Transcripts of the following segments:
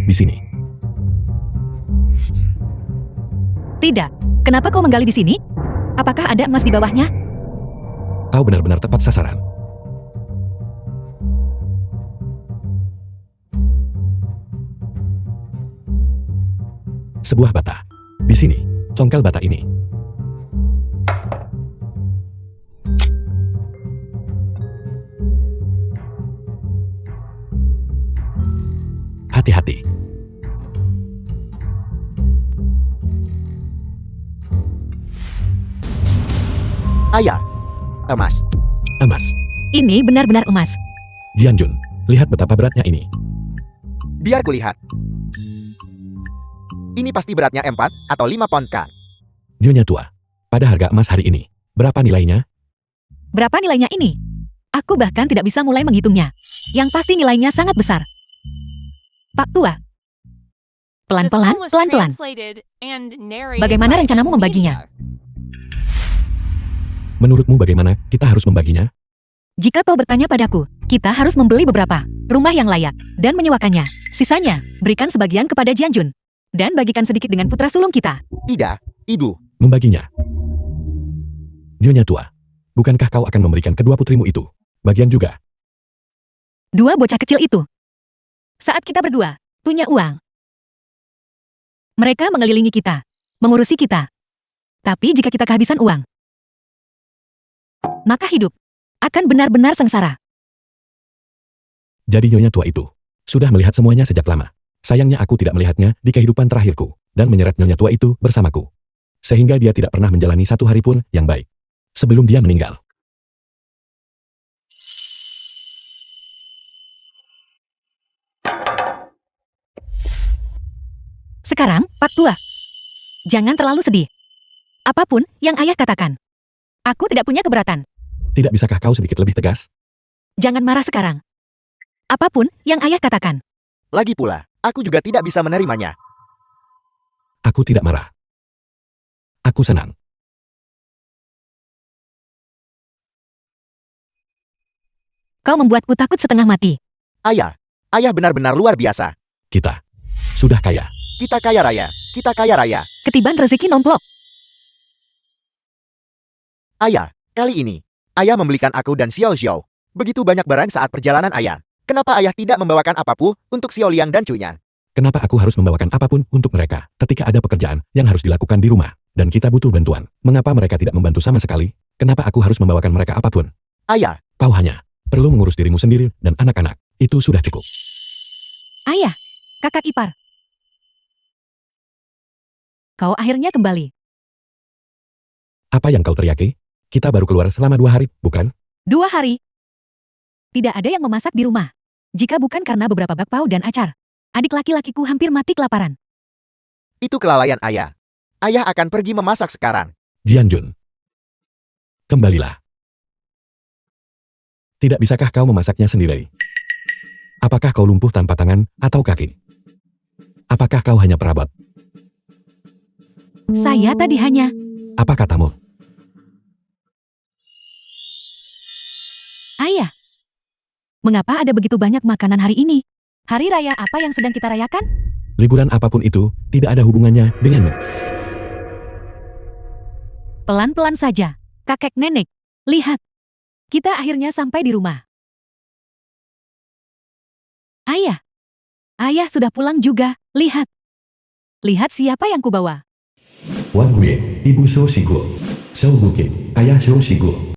tempat di sini. Tidak. Kenapa kau menggali di sini? Apakah ada emas di bawahnya? Kau benar-benar tepat sasaran. Sebuah bata. Di sini, congkel bata ini. Hati-hati. Ayah, emas. Emas. Ini benar-benar emas. Jianjun, lihat betapa beratnya ini. Biar kulihat. Ini pasti beratnya 4 atau 5 pound kan? Nyonya tua, pada harga emas hari ini, berapa nilainya? Berapa nilainya ini? Aku bahkan tidak bisa mulai menghitungnya. Yang pasti nilainya sangat besar. Pak tua. Pelan-pelan, pelan-pelan. Bagaimana rencanamu membaginya? Menurutmu bagaimana kita harus membaginya? Jika kau bertanya padaku, kita harus membeli beberapa rumah yang layak dan menyewakannya. Sisanya, berikan sebagian kepada Jianjun. Dan bagikan sedikit dengan putra sulung kita. Tidak, ibu. Membaginya. Nyonya tua, bukankah kau akan memberikan kedua putrimu itu bagian juga? Dua bocah kecil itu. Saat kita berdua punya uang. Mereka mengelilingi kita, mengurusi kita. Tapi jika kita kehabisan uang, maka hidup akan benar-benar sengsara. Jadi nyonya tua itu sudah melihat semuanya sejak lama. Sayangnya aku tidak melihatnya di kehidupan terakhirku, dan menyeret nyonya tua itu bersamaku. Sehingga dia tidak pernah menjalani satu hari pun yang baik. Sebelum dia meninggal. Sekarang, Pak Tua, jangan terlalu sedih. Apapun yang ayah katakan, aku tidak punya keberatan. Tidak bisakah kau sedikit lebih tegas? Jangan marah sekarang. Apapun yang ayah katakan. Lagi pula, aku juga tidak bisa menerimanya. Aku tidak marah. Aku senang. Kau membuatku takut setengah mati. Ayah benar-benar luar biasa. Kita sudah kaya. Kita kaya raya, kita kaya raya. Ketiban rezeki nomplok. Ayah, kali ini, ayah membelikan aku dan Xiao Xiao begitu banyak barang saat perjalanan ayah. Kenapa ayah tidak membawakan apapun untuk Xiao Liang dan Cunya? Kenapa aku harus membawakan apapun untuk mereka ketika ada pekerjaan yang harus dilakukan di rumah, dan kita butuh bantuan? Mengapa mereka tidak membantu sama sekali? Kenapa aku harus membawakan mereka apapun? Ayah, Kau hanya perlu mengurus dirimu sendiri dan anak-anak. Itu sudah cukup. Ayah, kakak ipar. Kau akhirnya kembali. Apa yang kau teriaki? Kita baru keluar selama 2 hari, bukan? 2 hari. Tidak ada yang memasak di rumah. Jika bukan karena beberapa bakpao dan acar. Adik laki-lakiku hampir mati kelaparan. itu kelalaian ayah. Ayah akan pergi memasak sekarang. Jianjun. Kembalilah. Tidak bisakah kau memasaknya sendiri? Apakah kau lumpuh tanpa tangan atau kaki? Apakah kau hanya perabot? Saya tadi hanya... Apa katamu? Ayah. Mengapa ada begitu banyak makanan hari ini? Hari raya apa yang sedang kita rayakan? Liburan apapun itu, tidak ada hubungannya denganmu. Pelan-pelan saja, kakek nenek. Lihat. Kita akhirnya sampai di rumah. Ayah. Ayah sudah pulang juga, lihat. Lihat siapa yang kubawa. Wang Gue, Ibu Shou Shigu. Shou Bukin, Ayah Shou Shigu.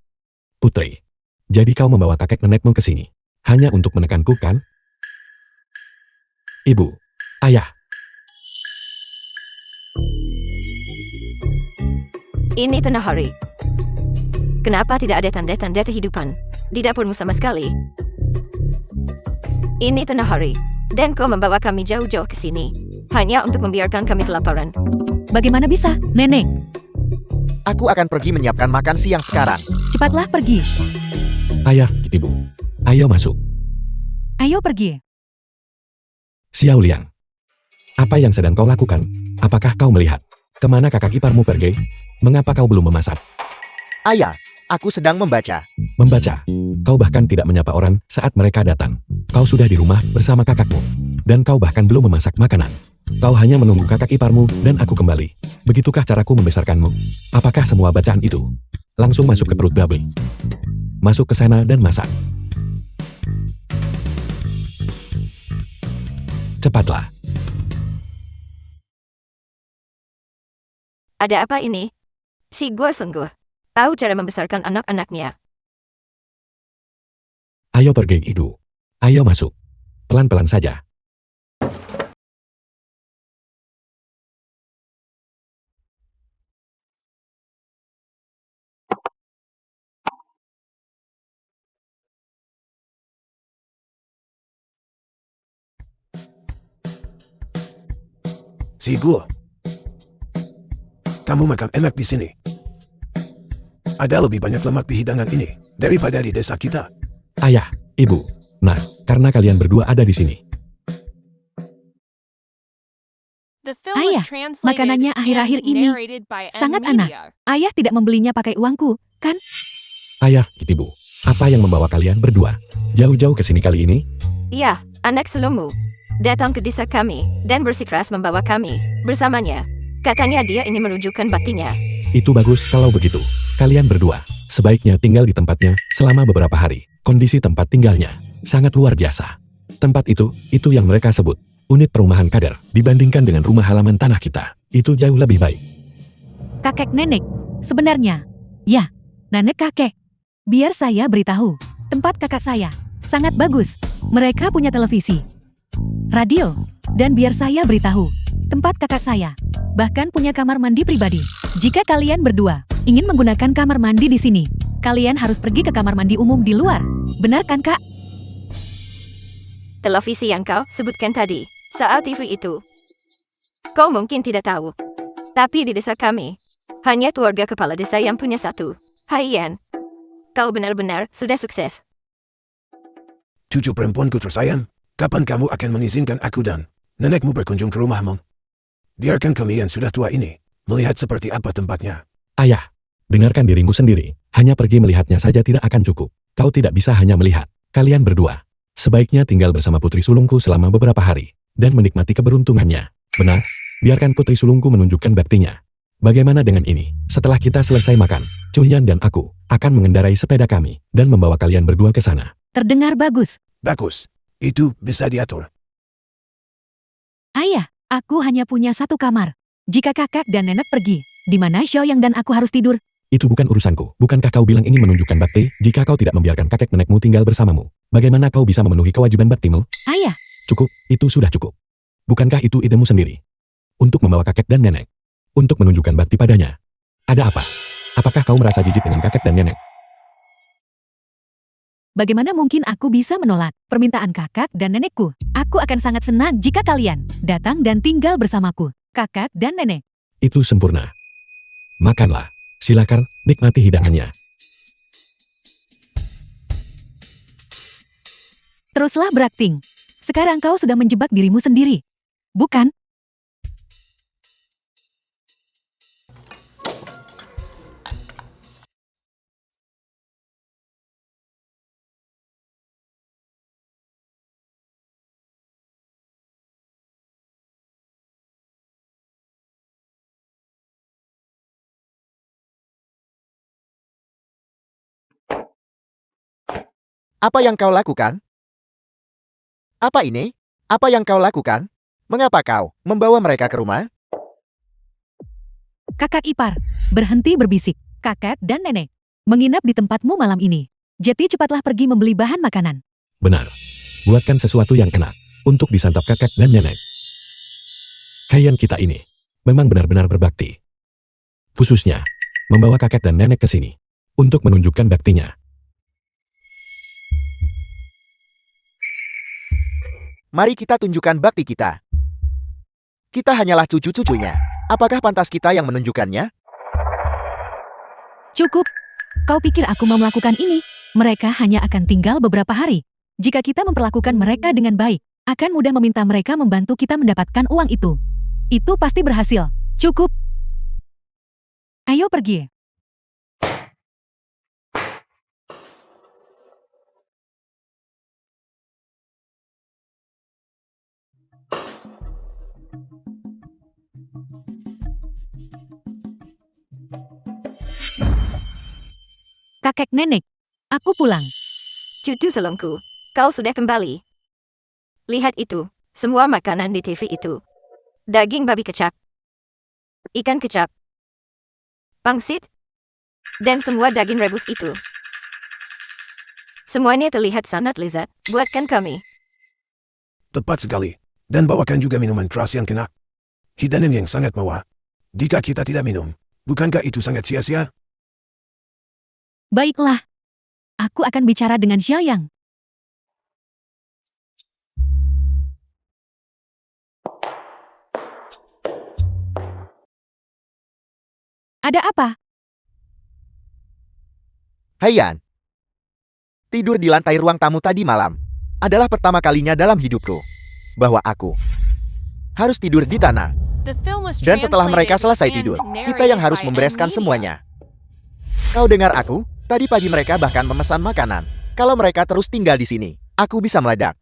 Putri, jadi kau membawa kakek nenekmu ke sini hanya untuk menekanku, kan? Ibu, ayah. Ini tengah hari. Kenapa tidak ada tanda-tanda kehidupan di dapurmu sama sekali? Ini tengah hari, dan kau membawa kami jauh-jauh ke sini hanya untuk membiarkan kami kelaparan. Bagaimana bisa, nenek? Aku akan pergi menyiapkan makan siang sekarang. Cepatlah pergi. Ayah, Ibu. Ayo masuk. Ayo pergi. Xiao Liang. Apa yang sedang kau lakukan? Apakah kau melihat kemana kakak iparmu pergi? Mengapa kau belum memasak? Ayah, aku sedang membaca. Membaca. Kau bahkan tidak menyapa orang saat mereka datang. Kau sudah di rumah bersama kakakmu. Dan kau bahkan belum memasak makanan. Kau hanya menunggu kakak iparmu dan aku kembali. Begitukah caraku membesarkanmu? Apakah semua bacaan itu? Langsung masuk ke perut babi. Masuk ke sana dan masak. Cepatlah. Ada apa ini? Si Guo sungguh tahu cara membesarkan anak-anaknya. Ayo pergi, Idu. Ayo masuk. Pelan-pelan saja. Si Guo, kamu makan enak di sini. Ada lebih banyak lemak di hidangan ini daripada di desa kita. Ayah, ibu. Nah, karena kalian berdua ada di sini. Ayah, makanannya akhir-akhir ini sangat enak. Ayah tidak membelinya pakai uangku, kan? Ayah, Ibu. Apa yang membawa kalian berdua jauh-jauh ke sini kali ini? Iya, anak sulungmu datang ke desa kami dan bersikeras membawa kami bersamanya. Katanya dia ingin menunjukkan baktinya. Itu bagus kalau begitu. Kalian berdua sebaiknya tinggal di tempatnya selama beberapa hari. Kondisi tempat tinggalnya sangat luar biasa. Tempat itu yang mereka sebut unit perumahan kader. Dibandingkan dengan rumah halaman tanah kita, itu jauh lebih baik. Kakek nenek, sebenarnya. Ya, nenek kakek. Biar saya beritahu, tempat kakak saya sangat bagus. Mereka punya televisi, radio, dan biar saya beritahu, tempat kakak saya bahkan punya kamar mandi pribadi. Jika kalian berdua ingin menggunakan kamar mandi di sini, kalian harus pergi ke kamar mandi umum di luar. Benar kan, Kak? Televisi yang kau sebutkan tadi, soal TV itu. Kau mungkin tidak tahu. Tapi di desa kami, hanya keluarga kepala desa yang punya satu. Hai Ian, kau benar-benar sudah sukses. Cucu perempuanku tersayang, kapan kamu akan mengizinkan aku dan nenekmu berkunjung ke rumahmu? Biarkan kami yang sudah tua ini melihat seperti apa tempatnya. Ayah, dengarkan dirimu sendiri. Hanya pergi melihatnya saja tidak akan cukup. Kau tidak bisa hanya melihat. Kalian berdua sebaiknya tinggal bersama putri sulungku selama beberapa hari dan menikmati keberuntungannya. Benar? Biarkan putri sulungku menunjukkan baktinya. Bagaimana dengan ini? Setelah kita selesai makan, Cuhian dan aku akan mengendarai sepeda kami dan membawa kalian berdua ke sana. Terdengar bagus. Bagus, itu bisa diatur. Ayah, aku hanya punya satu kamar. Jika kakak dan nenek pergi, di mana Xiaoyang dan aku harus tidur? Itu bukan urusanku. Bukankah kau bilang ingin menunjukkan bakti jika kau tidak membiarkan kakek nenekmu tinggal bersamamu? Bagaimana kau bisa memenuhi kewajiban baktimu? Ayah, Cukup, itu sudah cukup. Bukankah itu idemu sendiri? Untuk membawa kakek dan nenek. Untuk menunjukkan bakti padanya. Ada apa? Apakah kau merasa jijik dengan kakek dan nenek? bagaimana mungkin aku bisa menolak permintaan kakak dan nenekku? Aku akan sangat senang jika kalian datang dan tinggal bersamaku, kakak dan nenek. Itu sempurna. Makanlah. Silakan, nikmati hidangannya. Teruslah berakting. Sekarang kau sudah menjebak dirimu sendiri. Bukan? Apa yang kau lakukan? Apa ini? Apa yang kau lakukan? Mengapa kau membawa mereka ke rumah? Kakak ipar, berhenti berbisik. Kakak dan nenek menginap di tempatmu malam ini. Jadi cepatlah pergi membeli bahan makanan. Benar. Buatkan sesuatu yang enak untuk disantap kakek dan nenek. Kalian kita ini memang benar-benar berbakti. Khususnya, membawa kakek dan nenek ke sini untuk menunjukkan baktinya. Mari kita tunjukkan bakti kita. Kita hanyalah cucu-cucunya. Apakah pantas kita yang menunjukkannya? Cukup. Kau pikir aku mau melakukan ini? Mereka hanya akan tinggal beberapa hari. Jika kita memperlakukan mereka dengan baik, akan mudah meminta mereka membantu kita mendapatkan uang itu. Itu pasti berhasil. Cukup. Ayo pergi. Kakek nenek, aku pulang. Cucu selongku, kau sudah kembali. Lihat itu, semua makanan di TV itu. Daging babi kecap, ikan kecap, pangsit, dan semua daging rebus itu. Semuanya terlihat sangat lezat, buatkan kami. Tepat sekali. Dan bawakan juga minuman keras yang kena. Hidangan yang sangat mewah. Jika kita tidak minum, bukankah itu sangat sia-sia? Baiklah. Aku akan bicara dengan Xiaoyang. Ada apa? Hai Yan. Tidur di lantai ruang tamu tadi malam adalah pertama kalinya dalam hidupku bahwa aku harus tidur di tanah. Dan setelah mereka selesai tidur, kita yang harus membereskan semuanya. Kau dengar aku? Tadi pagi mereka bahkan memesan makanan. Kalau mereka terus tinggal di sini, aku bisa meledak.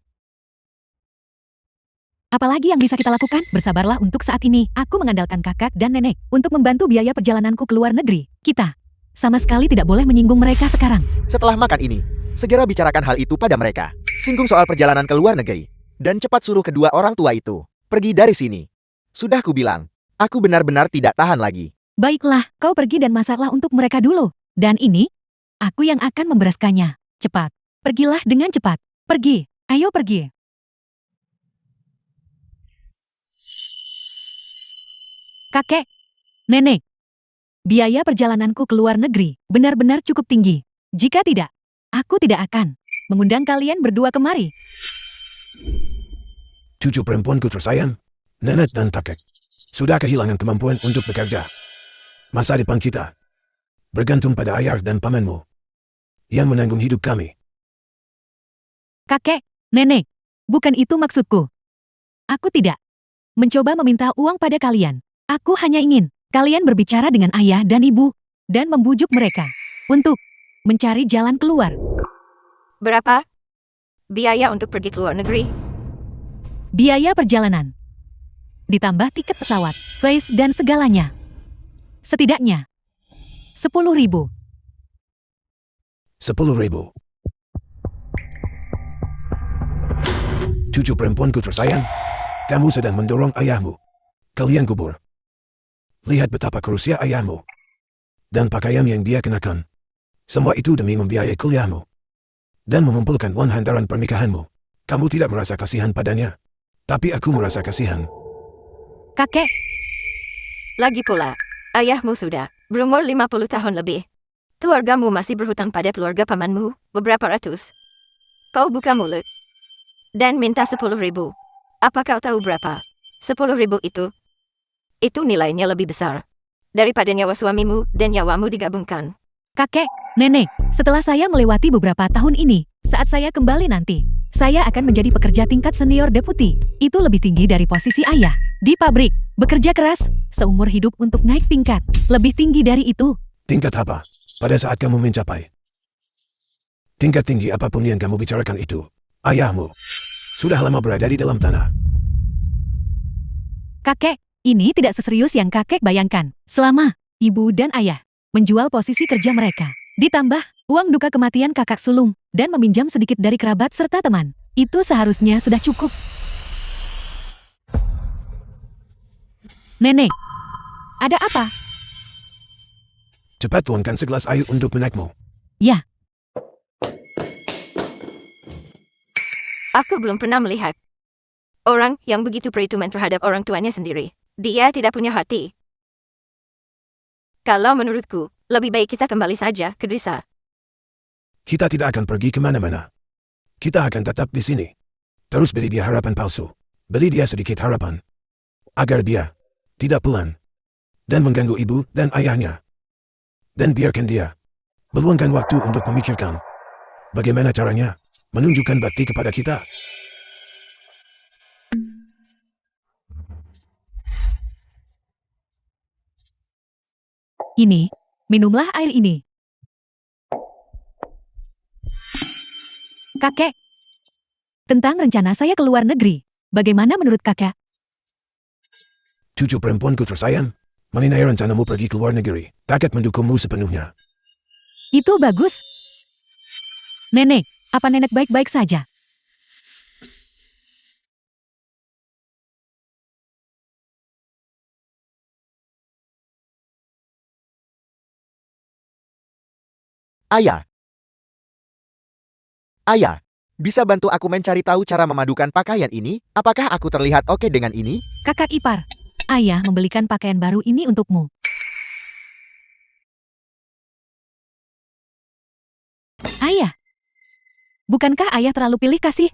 Apalagi yang bisa kita lakukan? Bersabarlah untuk saat ini. Aku mengandalkan kakak dan nenek untuk membantu biaya perjalananku ke luar negeri. Kita sama sekali tidak boleh menyinggung mereka sekarang. Setelah makan ini, segera bicarakan hal itu pada mereka. Singgung soal perjalanan ke luar negeri. Dan cepat suruh kedua orang tua itu pergi dari sini. Sudah kubilang, aku benar-benar tidak tahan lagi. Baiklah, kau pergi dan masaklah untuk mereka dulu. Dan ini, aku yang akan membereskannya. Cepat. Pergilah dengan cepat. Pergi. Ayo pergi. Kakek, nenek, biaya perjalananku ke luar negeri benar-benar cukup tinggi. Jika tidak, aku tidak akan mengundang kalian berdua kemari. Cucu perempuanku tersayang, nenek dan kakek, sudah kehilangan kemampuan untuk bekerja. Masa depan kita bergantung pada ayah dan pamanmu yang menanggung hidup kami. Kakek, nenek, bukan itu maksudku. Aku tidak mencoba meminta uang pada kalian. Aku hanya ingin kalian berbicara dengan ayah dan ibu dan membujuk mereka untuk mencari jalan keluar. Berapa biaya untuk pergi ke luar negeri? Biaya perjalanan, ditambah tiket pesawat, face dan segalanya. Setidaknya 10.000. 10.000. Cucu perempuanku tersayang, kamu sedang mendorong ayahmu. Kalian kubur. Lihat betapa kerusia ayahmu. Dan pakaian yang dia kenakan. Semua itu demi membiayai kuliahmu. Dan mengumpulkan uang hantaran pernikahanmu. Kamu tidak merasa kasihan padanya. Tapi aku merasa kasihan. Kakek, Lagi pula, ayahmu sudah berumur 50 tahun lebih. Keluargamu masih berhutang pada keluarga pamanmu, beberapa ratus. Kau buka mulut dan minta 10.000. Apa kau tahu berapa 10.000 itu? Itu nilainya lebih besar daripada nyawa suamimu dan nyawamu digabungkan. kakek, nenek, setelah saya melewati beberapa tahun ini, saat saya kembali nanti, saya akan menjadi pekerja tingkat senior deputi. Itu lebih tinggi dari posisi ayah. Di pabrik, bekerja keras, seumur hidup untuk naik tingkat. Lebih tinggi dari itu. Tingkat apa? Pada saat kamu mencapai tingkat tinggi apapun yang kamu bicarakan itu, ayahmu sudah lama berada di dalam tanah. Kakek, ini tidak seserius yang kakek bayangkan. Selama ibu dan ayah menjual posisi kerja mereka, ditambah uang duka kematian kakak sulung, dan meminjam sedikit dari kerabat serta teman, itu seharusnya sudah cukup. Nenek, ada apa? Cepat tuangkan segelas air untuk menakmu. Ya, Aku belum pernah melihat orang yang begitu perhitungan terhadap orang tuanya sendiri. Dia tidak punya hati. Kalau menurutku, lebih baik kita kembali saja ke desa. Kita tidak akan pergi kemana-mana. Kita akan tetap di sini. Terus beri dia harapan palsu. Beri dia sedikit harapan. Agar dia tidak pelan dan mengganggu ibu dan ayahnya. Dan biarkan dia meluangkan waktu untuk memikirkan bagaimana caranya menunjukkan bakti kepada kita. ini, minumlah air ini. Kakek, tentang rencana saya ke luar negeri, bagaimana menurut kakak? Cucu perempuanku tersayang, mengenai rencanamu pergi ke luar negeri, kakak mendukungmu sepenuhnya. Itu bagus. Nenek, apa nenek baik-baik saja? Ayah. Ayah, bisa bantu aku mencari tahu cara memadukan pakaian ini? Apakah aku terlihat oke dengan ini? Kakak ipar, ayah membelikan pakaian baru ini untukmu. Ayah, bukankah ayah terlalu pilih kasih?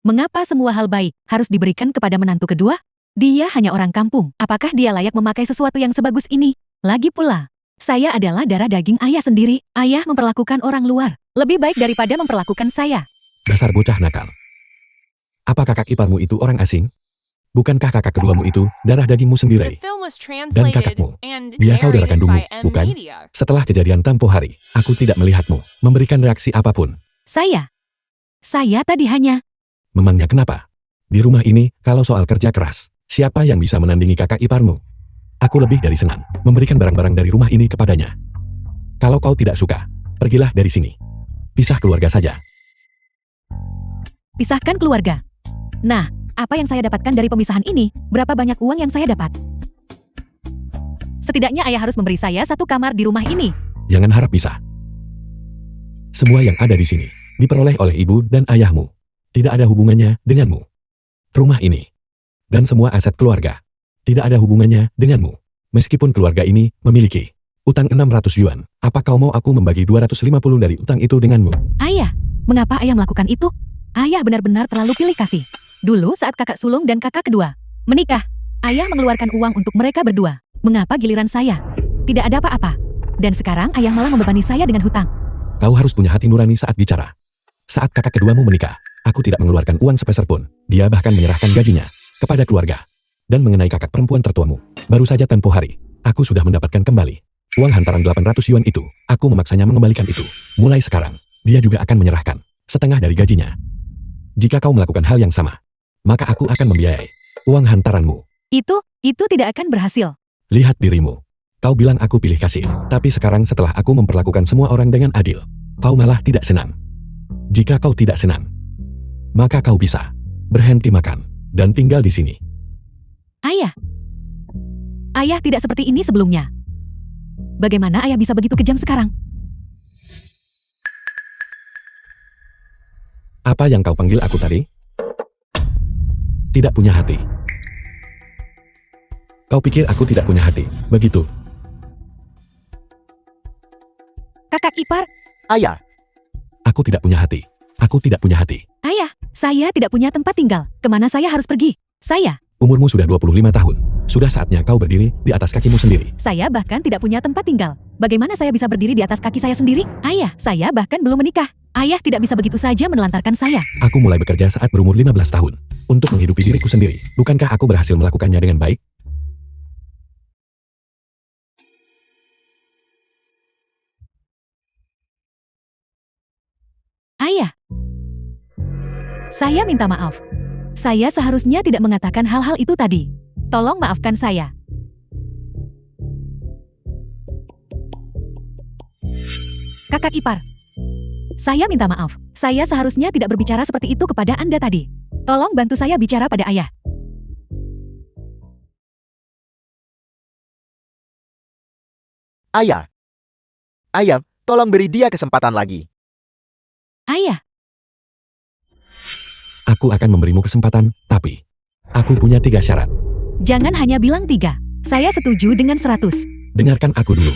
Mengapa semua hal baik harus diberikan kepada menantu kedua? Dia hanya orang kampung. Apakah dia layak memakai sesuatu yang sebagus ini? Lagi pula, saya adalah darah daging ayah sendiri. Ayah memperlakukan orang luar lebih baik daripada memperlakukan saya. Dasar bocah nakal. Apa kakak iparmu itu orang asing? Bukankah kakak keduamu itu darah dagingmu sendiri? Dan kakakmu, dia saudara kandungmu, bukan? Setelah kejadian tempo hari, aku tidak melihatmu memberikan reaksi apapun. Saya tadi hanya... Memangnya kenapa? Di rumah ini, kalau soal kerja keras, siapa yang bisa menandingi kakak iparmu? Aku lebih dari senang memberikan barang-barang dari rumah ini kepadanya. Kalau kau tidak suka, pergilah dari sini. Pisah keluarga saja. Pisahkan keluarga. Nah, apa yang saya dapatkan dari pemisahan ini? Berapa banyak uang yang saya dapat? Setidaknya ayah harus memberi saya satu kamar di rumah ini. Jangan harap bisa. Semua yang ada di sini diperoleh oleh ibu dan ayahmu. Tidak ada hubungannya denganmu. Rumah ini dan semua aset keluarga tidak ada hubungannya denganmu. Meskipun keluarga ini memiliki utang 600 yuan, apa kau mau aku membagi 250 dari utang itu denganmu? Ayah, mengapa ayah melakukan itu? Ayah benar-benar terlalu pilih kasih. Dulu saat kakak sulung dan kakak kedua menikah, ayah mengeluarkan uang untuk mereka berdua. Mengapa giliran saya? Tidak ada apa-apa. Dan sekarang ayah malah membebani saya dengan hutang. Kau harus punya hati nurani saat bicara. Saat kakak keduamu menikah, aku tidak mengeluarkan uang sepeser pun. Dia bahkan menyerahkan gajinya kepada keluarga. Dan mengenai kakak perempuan tertuamu, baru saja tempo hari, aku sudah mendapatkan kembali uang hantaran 800 yuan itu. Aku memaksanya mengembalikan itu. Mulai sekarang, dia juga akan menyerahkan setengah dari gajinya. Jika kau melakukan hal yang sama, maka aku akan membiayai uang hantaranmu. Itu tidak akan berhasil. Lihat dirimu. Kau bilang aku pilih kasih, tapi sekarang setelah aku memperlakukan semua orang dengan adil, kau malah tidak senang. Jika kau tidak senang, maka kau bisa berhenti makan dan tinggal di sini. Ayah tidak seperti ini sebelumnya. Bagaimana ayah bisa begitu kejam sekarang? Apa yang kau panggil aku tadi? Tidak punya hati. Kau pikir aku tidak punya hati, begitu? Kakak ipar, Ayah, Aku tidak punya hati. Aku tidak punya hati. ayah, saya tidak punya tempat tinggal. Kemana saya harus pergi? Umurmu sudah 25 tahun. Sudah saatnya kau berdiri di atas kakimu sendiri. Saya bahkan tidak punya tempat tinggal. Bagaimana saya bisa berdiri di atas kaki saya sendiri? Ayah, saya bahkan belum menikah. Ayah tidak bisa begitu saja menelantarkan saya. Aku mulai bekerja saat berumur 15 tahun. Untuk menghidupi diriku sendiri. Bukankah aku berhasil melakukannya dengan baik? Ayah, saya minta maaf. Saya seharusnya tidak mengatakan hal-hal itu tadi. Tolong maafkan saya. Kakak ipar, saya minta maaf. Saya seharusnya tidak berbicara seperti itu kepada Anda tadi. Tolong bantu saya bicara pada ayah. ayah. Ayah, tolong beri dia kesempatan lagi. Ayah, Aku akan memberimu kesempatan, tapi aku punya 3 syarat. jangan hanya bilang 3. Saya setuju dengan 100. Dengarkan aku dulu.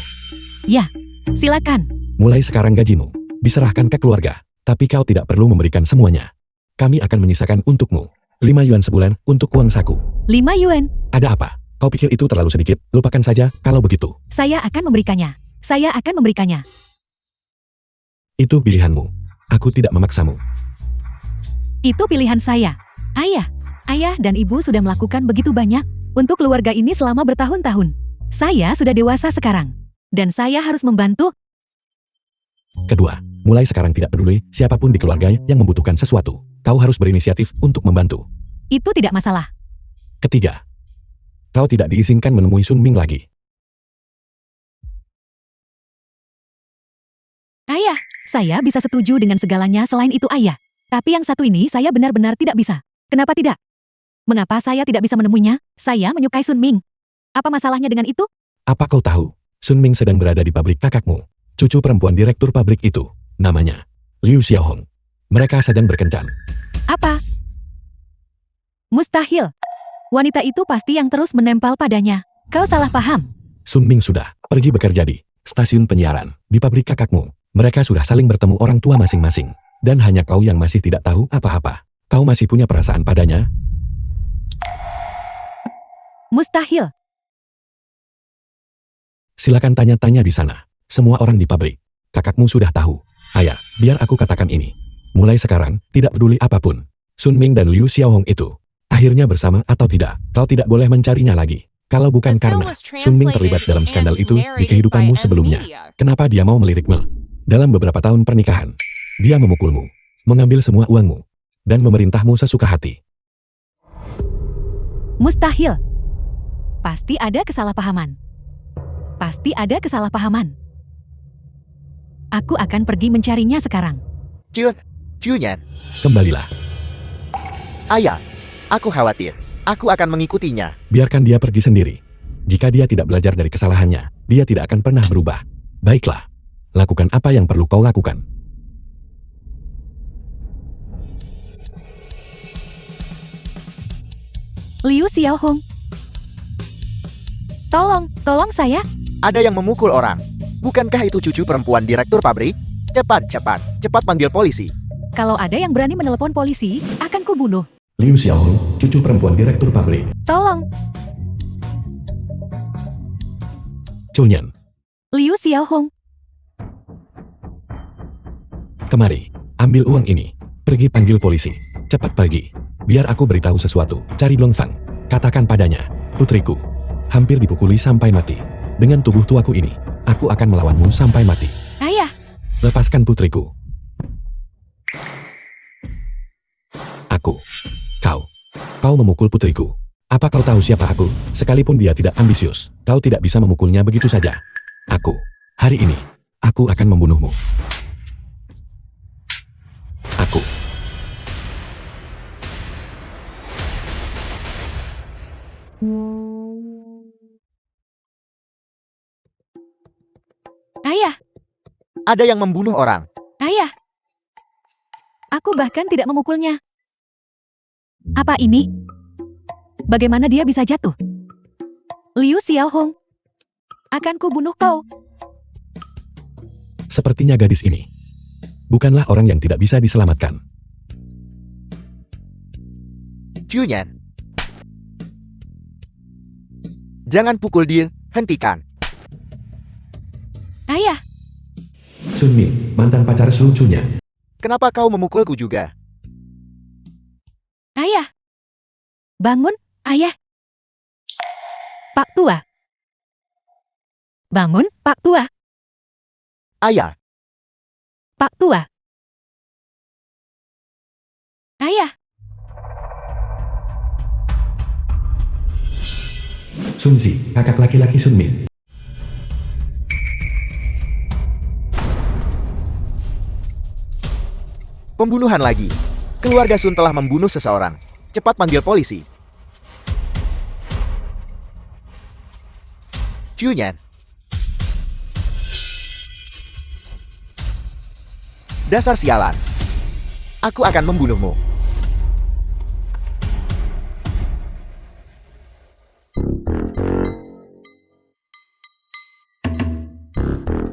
Ya, silakan. Mulai sekarang gajimu diserahkan ke keluarga, tapi kau tidak perlu memberikan semuanya. Kami akan menyisakan untukmu 5 yuan sebulan untuk uang saku. 5 yuan. Ada apa? Kau pikir itu terlalu sedikit? Lupakan saja kalau begitu. Saya akan memberikannya. Saya akan memberikannya. Itu pilihanmu. Aku tidak memaksamu. Itu pilihan saya. Ayah dan ibu sudah melakukan begitu banyak untuk keluarga ini selama bertahun-tahun. Saya sudah dewasa sekarang. Dan saya harus membantu. Kedua, mulai sekarang tidak peduli siapapun di keluarga yang membutuhkan sesuatu. Kau harus berinisiatif untuk membantu. Itu tidak masalah. Ketiga, kau tidak diizinkan menemui Sun Ming lagi. Saya bisa setuju dengan segalanya selain itu ayah. Tapi yang satu ini saya benar-benar tidak bisa. Kenapa tidak? Mengapa saya tidak bisa menemuinya? Saya menyukai Sun Ming. Apa masalahnya dengan itu? Apa kau tahu? Sun Ming sedang berada di pabrik kakakmu. Cucu perempuan direktur pabrik itu. Namanya Liu Xiaohong. Mereka sedang berkencan. Apa? Mustahil. Wanita itu pasti yang terus menempel padanya. Kau salah paham. Sun Ming sudah pergi bekerja di stasiun penyiaran di pabrik kakakmu. Mereka sudah saling bertemu orang tua masing-masing. Dan hanya kau yang masih tidak tahu apa-apa. Kau masih punya perasaan padanya? Mustahil. Silakan tanya-tanya di sana. Semua orang di pabrik. Kakakmu sudah tahu. Ayah, biar aku katakan ini. Mulai sekarang, tidak peduli apapun. Sun Ming dan Liu Xiaohong itu. Akhirnya bersama atau tidak, kau tidak boleh mencarinya lagi. Kalau bukan karena Sun Ming terlibat dalam skandal itu di kehidupanmu sebelumnya. Kenapa dia mau melirikmu? Dalam beberapa tahun pernikahan, dia memukulmu, mengambil semua uangmu, dan memerintahmu sesuka hati. Mustahil. Pasti ada kesalahpahaman. Pasti ada kesalahpahaman. Aku akan pergi mencarinya sekarang. Junyan, Kembalilah, ayah, aku khawatir. Aku akan mengikutinya. biarkan dia pergi sendiri. Jika dia tidak belajar dari kesalahannya, dia tidak akan pernah berubah. Baiklah, lakukan apa yang perlu kau lakukan. Liu Xiaohong. Tolong saya. Ada yang memukul orang. Bukankah itu cucu perempuan direktur pabrik? Cepat panggil polisi. Kalau ada yang berani menelepon polisi, akan kubunuh. Liu Xiaohong, cucu perempuan direktur pabrik. Tolong. Chunyan, Liu Xiaohong. kemari, ambil uang ini. Pergi panggil polisi. Cepat pergi. Biar aku beritahu sesuatu. Cari Dongfang. Katakan padanya, putriku hampir dipukuli sampai mati. Dengan tubuh tuaku ini, aku akan melawanmu sampai mati. Ayah. Lepaskan putriku. Kau memukul putriku. Apa kau tahu siapa aku? Sekalipun dia tidak ambisius, kau tidak bisa memukulnya begitu saja. Hari ini, aku akan membunuhmu. Ayah. Ada yang membunuh orang. Ayah. Aku bahkan tidak memukulnya. Apa ini? Bagaimana dia bisa jatuh? Liu Xiaohong. Akan kubunuh kau. Sepertinya gadis ini bukanlah orang yang tidak bisa diselamatkan. Junyan, jangan pukul dia, hentikan. Ayah. Sun Ming, mantan pacar selucunya. Kenapa kau memukulku juga? Ayah. Bangun, ayah. Pak Tua. Bangun, Pak Tua. Ayah, Pak Tua. Ayah. Sun Zi, kakak laki-laki Sun Ming. pembunuhan lagi. Keluarga Sun telah membunuh seseorang. Cepat panggil polisi. Junyan. Dasar sialan. Aku akan membunuhmu.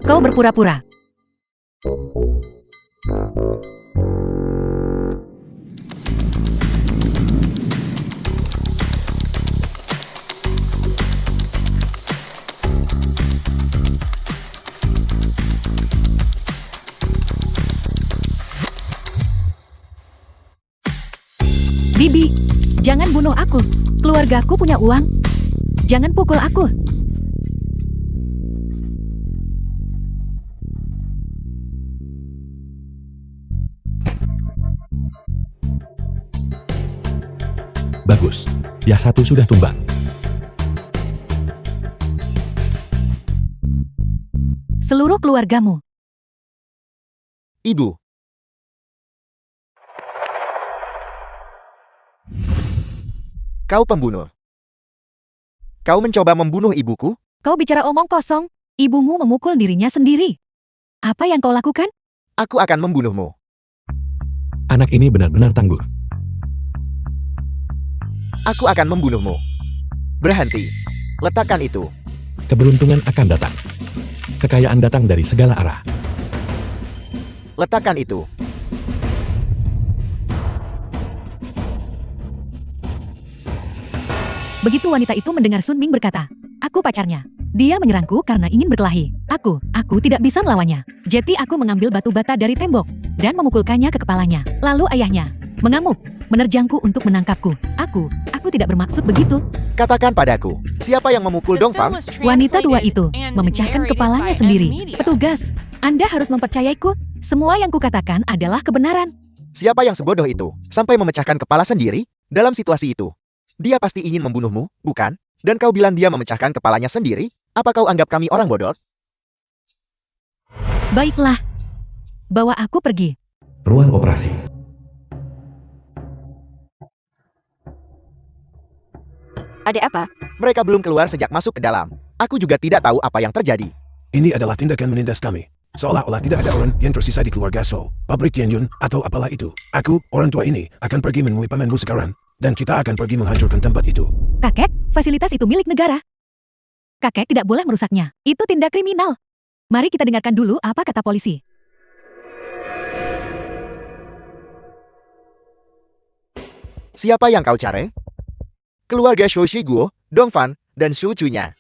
Kau berpura-pura. Bibi, jangan bunuh aku. Keluargaku punya uang. Jangan pukul aku. Bagus. Ya satu sudah tumbang. Seluruh keluargamu. Ibu. Kau pembunuh. Kau mencoba membunuh ibuku? Kau bicara omong kosong. Ibumu memukul dirinya sendiri. Apa yang kau lakukan? Aku akan membunuhmu. Anak ini benar-benar tangguh. Aku akan membunuhmu. Berhenti. Letakkan itu. Keberuntungan akan datang. Kekayaan datang dari segala arah. Letakkan itu. Begitu wanita itu mendengar Sun Ming berkata, "Aku pacarnya. Dia menyerangku karena ingin berkelahi. Aku tidak bisa melawannya. Jadi aku mengambil batu bata dari tembok dan memukulkannya ke kepalanya. Lalu ayahnya mengamuk, menerjangku untuk menangkapku. Aku tidak bermaksud begitu." Katakan padaku, siapa yang memukul Dongfang? Wanita tua itu memecahkan kepalanya sendiri. Petugas, Anda harus mempercayaiku. Semua yang kukatakan adalah kebenaran. Siapa yang sebodoh itu, sampai memecahkan kepala sendiri? Dalam situasi itu, dia pasti ingin membunuhmu, bukan? Dan kau bilang dia memecahkan kepalanya sendiri? Apa kau anggap kami orang bodoh? Baiklah. Bawa aku pergi. Ruang operasi. Ada apa? Mereka belum keluar sejak masuk ke dalam. Aku juga tidak tahu apa yang terjadi. Ini adalah tindakan menindas kami. Seolah-olah tidak ada orang yang tersisa di keluarga So, pabrik Tianyun, atau apalah itu. Aku, orang tua ini, akan pergi menemui pamanmu sekarang. Dan kita akan pergi menghancurkan tempat itu. Kakek, fasilitas itu milik negara. Kakek tidak boleh merusaknya. Itu tindak kriminal. Mari kita dengarkan dulu apa kata polisi. Siapa yang kau cari? Keluarga Shou Shiguo, Dongfan, dan Shu Chunya.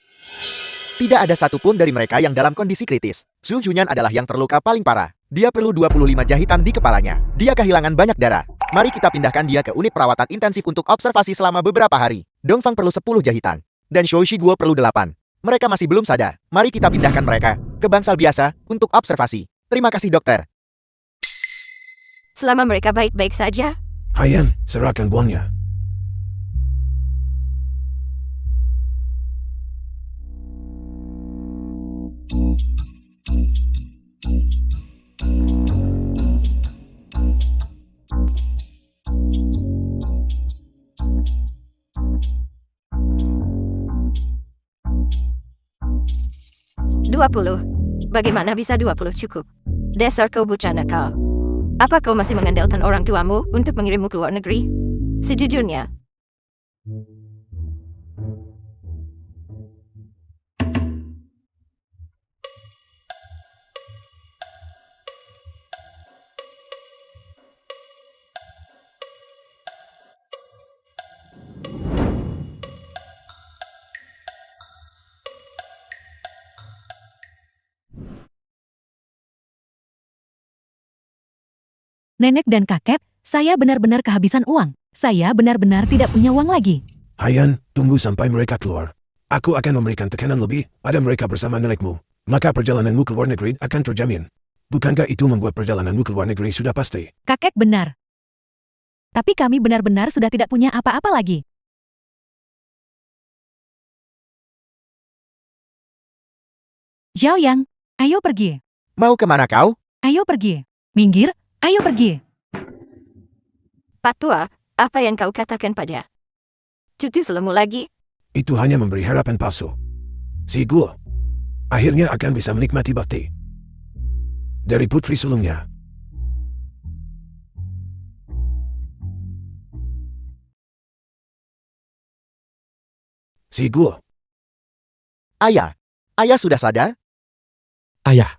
Tidak ada satupun dari mereka yang dalam kondisi kritis. Shu Chunyan adalah yang terluka paling parah. Dia perlu 25 jahitan di kepalanya. Dia kehilangan banyak darah. Mari kita pindahkan dia ke unit perawatan intensif untuk observasi selama beberapa hari. Dongfang perlu 10 jahitan. Dan Shou Shiguo perlu 8. Mereka masih belum sadar. Mari kita pindahkan mereka ke bangsal biasa untuk observasi. Terima kasih dokter. Selama mereka baik-baik saja, Haiyan, serahkan buangnya. $20. Bagaimana bisa 20 cukup? Dasar kau bocah nakal. Apa kau masih mengandalkan orang tuamu untuk mengirimmu ke luar negeri? Sejujurnya, Nenek dan kakek, saya benar-benar kehabisan uang. Saya benar-benar tidak punya uang lagi. Haiyan, tunggu sampai mereka keluar. Aku akan memberikan tekanan lebih pada mereka bersama nenekmu. Maka perjalananmu ke luar negeri akan terjamin. Bukankah itu membuat perjalananmu ke luar negeri sudah pasti? Kakek benar. Tapi kami benar-benar sudah tidak punya apa-apa lagi. Zhao Yang, ayo pergi. Mau kemana kau? Ayo pergi. Minggir, ayo pergi. Pak Tua, apa yang kau katakan pada cucu selemu lagi? Itu hanya memberi harapan palsu. Si Guo akhirnya akan bisa menikmati bakti dari putri sulungnya. Si Guo, Ayah. Ayah sudah sadar? Ayah.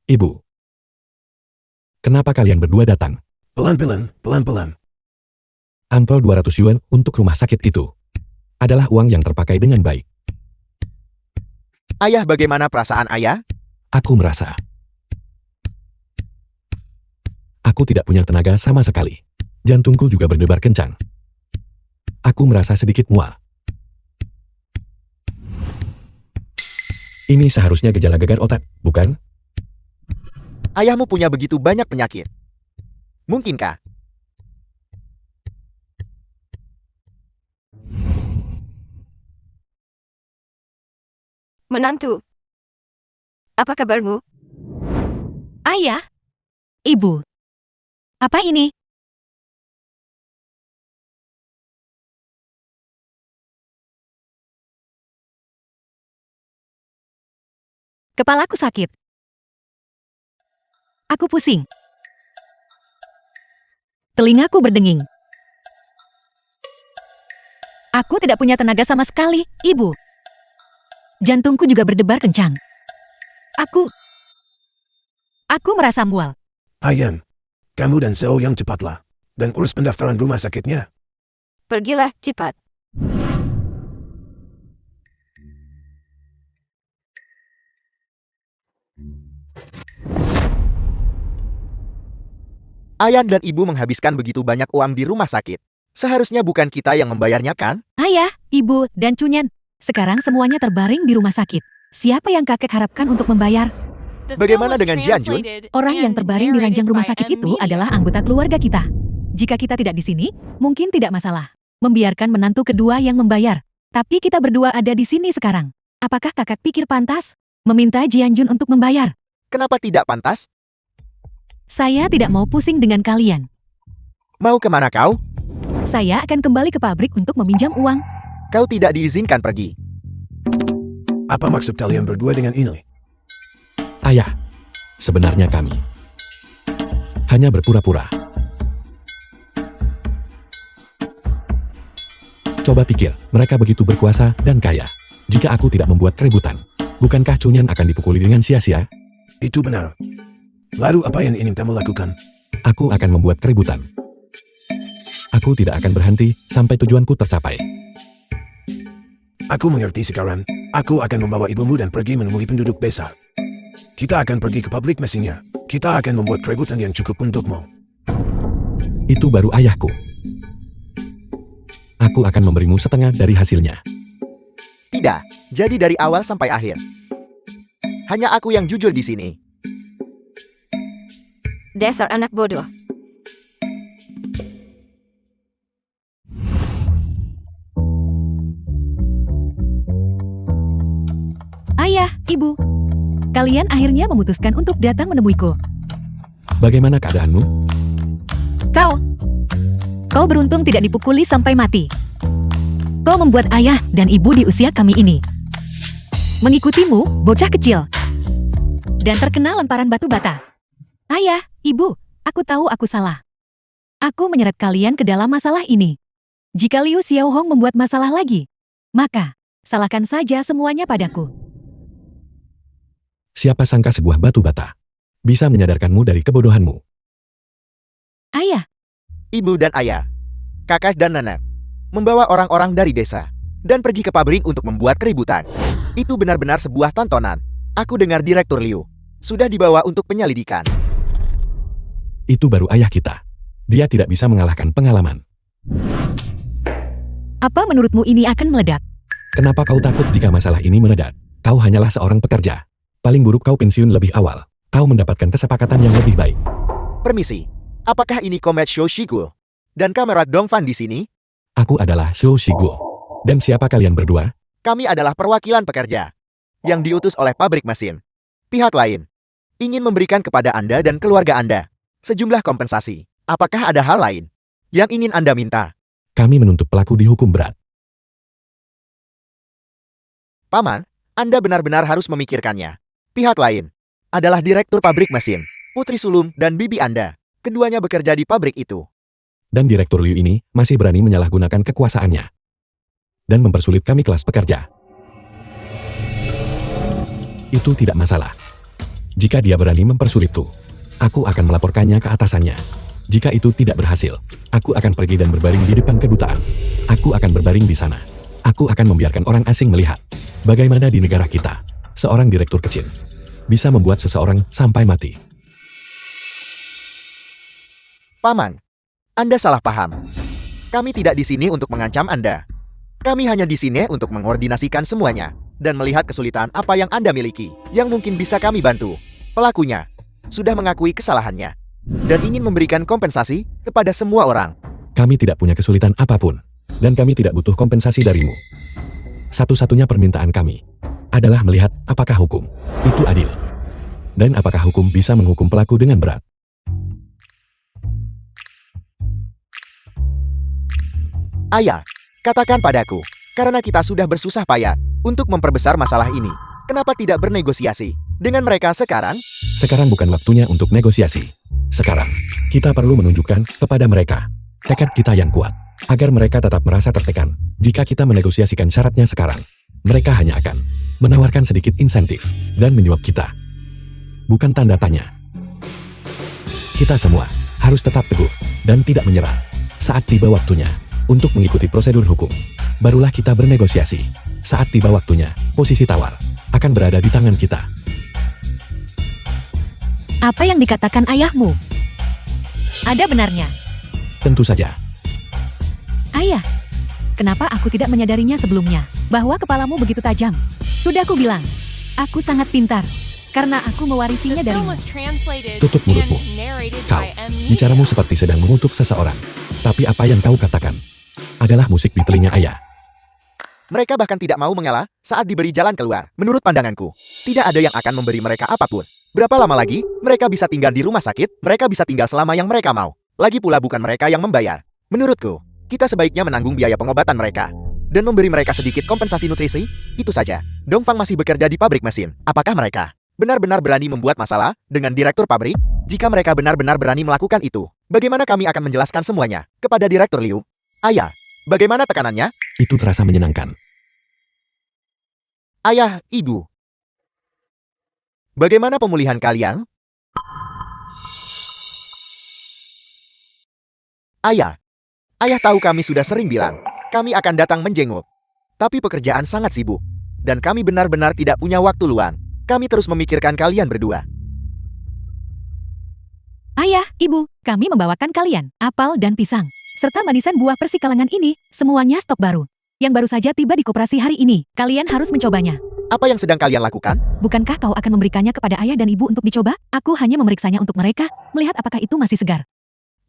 Ibu. Kenapa kalian berdua datang? pelan-pelan, pelan-pelan. Ampel 200 yuan untuk rumah sakit itu adalah uang yang terpakai dengan baik. Ayah, bagaimana perasaan ayah? Aku merasa aku tidak punya tenaga sama sekali. Jantungku juga berdebar kencang. Aku merasa sedikit mual. Ini seharusnya gejala gagal otak, bukan? Ayahmu punya begitu banyak penyakit. Mungkinkah? Menantu, apa kabarmu? Ayah, Ibu. Apa ini? Kepalaku sakit. Aku pusing. Telingaku berdenging. Aku tidak punya tenaga sama sekali, Ibu. Jantungku juga berdebar kencang. Aku merasa mual. Hayan, kamu dan Seo yang cepatlah. Dan urus pendaftaran rumah sakitnya. Pergilah, cepat. Ayan dan ibu menghabiskan begitu banyak uang di rumah sakit. Seharusnya bukan kita yang membayarnya kan? Ayah, Ibu, dan Cunyan. Sekarang semuanya terbaring di rumah sakit. Siapa yang kakek harapkan untuk membayar? Bagaimana dengan Jianjun? Orang yang terbaring di ranjang rumah sakit itu adalah anggota keluarga kita. Jika kita tidak di sini, mungkin tidak masalah. Membiarkan menantu kedua yang membayar. Tapi kita berdua ada di sini sekarang. Apakah kakak pikir pantas meminta Jianjun untuk membayar? Kenapa tidak pantas? Saya tidak mau pusing dengan kalian. Mau kemana kau? Saya akan kembali ke pabrik untuk meminjam uang. Kau tidak diizinkan pergi. Apa maksud kalian berdua dengan ini? Ayah, sebenarnya kami hanya berpura-pura. Coba pikir, mereka begitu berkuasa dan kaya. Jika aku tidak membuat keributan, bukankah Cunyan akan dipukuli dengan sia-sia? Itu benar. Lalu apa yang ingin kamu lakukan? Aku akan membuat keributan. Aku tidak akan berhenti sampai tujuanku tercapai. Aku mengerti sekarang. Aku akan membawa ibumu dan pergi menemui penduduk desa. Kita akan pergi ke pabrik mesinnya. Kita akan membuat keributan yang cukup untukmu. Itu baru ayahku. Aku akan memberimu setengah dari hasilnya. Tidak, jadi dari awal sampai akhir. Hanya aku yang jujur di sini. Dasar anak bodoh. Ayah, Ibu. Kalian akhirnya memutuskan untuk datang menemuiku. Bagaimana keadaanmu? Kau beruntung tidak dipukuli sampai mati. Kau membuat ayah dan ibu di usia kami ini mengikutimu, bocah kecil, dan terkena lemparan batu bata. Ayah, Ibu, aku tahu aku salah. Aku menyeret kalian ke dalam masalah ini. Jika Liu Xiaohong membuat masalah lagi, maka salahkan saja semuanya padaku. Siapa sangka sebuah batu bata bisa menyadarkanmu dari kebodohanmu. Ayah, Ibu dan ayah, kakak dan nenek, membawa orang-orang dari desa dan pergi ke pabrik untuk membuat keributan. Itu benar-benar sebuah tontonan. Aku dengar Direktur Liu sudah dibawa untuk penyelidikan. Itu baru ayah kita. Dia tidak bisa mengalahkan pengalaman. apa menurutmu ini akan meledak? Kenapa kau takut jika masalah ini meledak? Kau hanyalah seorang pekerja. Paling buruk kau pensiun lebih awal. Kau mendapatkan kesepakatan yang lebih baik. Permisi, apakah ini Komet Show Shigul? Dan kamerat Dongfan di sini? Aku adalah Shou Shigul. Dan siapa kalian berdua? Kami adalah perwakilan pekerja yang diutus oleh pabrik mesin. Pihak lain ingin memberikan kepada Anda dan keluarga Anda sejumlah kompensasi. Apakah ada hal lain yang ingin Anda minta? Kami menuntut pelaku dihukum berat. Paman, Anda benar-benar harus memikirkannya. Pihak lain adalah direktur pabrik mesin, Putri Sulung dan bibi Anda. Keduanya bekerja di pabrik itu. Dan Direktur Liu ini masih berani menyalahgunakan kekuasaannya dan mempersulit kami kelas pekerja. Itu tidak masalah. Jika dia berani mempersulitku, aku akan melaporkannya ke atasannya. Jika itu tidak berhasil, aku akan pergi dan berbaring di depan kedutaan. Aku akan berbaring di sana. Aku akan membiarkan orang asing melihat bagaimana di negara kita, seorang direktur kecil bisa membuat seseorang sampai mati. Paman, Anda salah paham. Kami tidak di sini untuk mengancam Anda. Kami hanya di sini untuk mengkoordinasikan semuanya dan melihat kesulitan apa yang Anda miliki yang mungkin bisa kami bantu. Pelakunya sudah mengakui kesalahannya dan ingin memberikan kompensasi kepada semua orang. Kami tidak punya kesulitan apapun, dan kami tidak butuh kompensasi darimu. Satu-satunya permintaan kami adalah melihat apakah hukum itu adil, dan apakah hukum bisa menghukum pelaku dengan berat. Ayah, katakan padaku, karena kita sudah bersusah payah untuk memperbesar masalah ini, kenapa tidak bernegosiasi dengan mereka sekarang? Sekarang bukan waktunya untuk negosiasi. Sekarang, kita perlu menunjukkan kepada mereka tekad kita yang kuat, agar mereka tetap merasa tertekan. Jika kita menegosiasikan syaratnya sekarang, mereka hanya akan menawarkan sedikit insentif dan menyuap kita. Bukan tanda tanya. Kita semua harus tetap teguh dan tidak menyerah. Saat tiba waktunya untuk mengikuti prosedur hukum, barulah kita bernegosiasi. Saat tiba waktunya, posisi tawar akan berada di tangan kita. Apa yang dikatakan ayahmu? Ada benarnya. Tentu saja. Ayah, kenapa aku tidak menyadarinya sebelumnya, bahwa kepalamu begitu tajam? Sudah aku bilang, aku sangat pintar, karena aku mewarisinya darimu. Tutup mulutmu. Kau, bicaramu seperti sedang mengutuk seseorang. Tapi apa yang kau katakan adalah musik di telinga ayah. Mereka bahkan tidak mau mengalah saat diberi jalan keluar. Menurut pandanganku, tidak ada yang akan memberi mereka apapun. Berapa lama lagi, mereka bisa tinggal di rumah sakit, mereka bisa tinggal selama yang mereka mau. Lagi pula bukan mereka yang membayar. Menurutku, kita sebaiknya menanggung biaya pengobatan mereka. Dan memberi mereka sedikit kompensasi nutrisi, itu saja. Dongfang masih bekerja di pabrik mesin. Apakah mereka benar-benar berani membuat masalah dengan direktur pabrik? Jika mereka benar-benar berani melakukan itu, bagaimana kami akan menjelaskan semuanya kepada Direktur Liu? Ayah, bagaimana tekanannya? Itu terasa menyenangkan. Ayah, Ibu. Bagaimana pemulihan kalian? Ayah, Ayah tahu kami sudah sering bilang, kami akan datang menjenguk. Tapi pekerjaan sangat sibuk. Dan kami benar-benar tidak punya waktu luang. Kami terus memikirkan kalian berdua. Ayah, Ibu, kami membawakan kalian apel dan pisang, serta manisan buah persikalengan ini, semuanya stok baru. Yang baru saja tiba di koperasi hari ini. Kalian harus mencobanya. Apa yang sedang kalian lakukan? Bukankah kau akan memberikannya kepada ayah dan ibu untuk dicoba? Aku hanya memeriksanya untuk mereka, melihat apakah itu masih segar.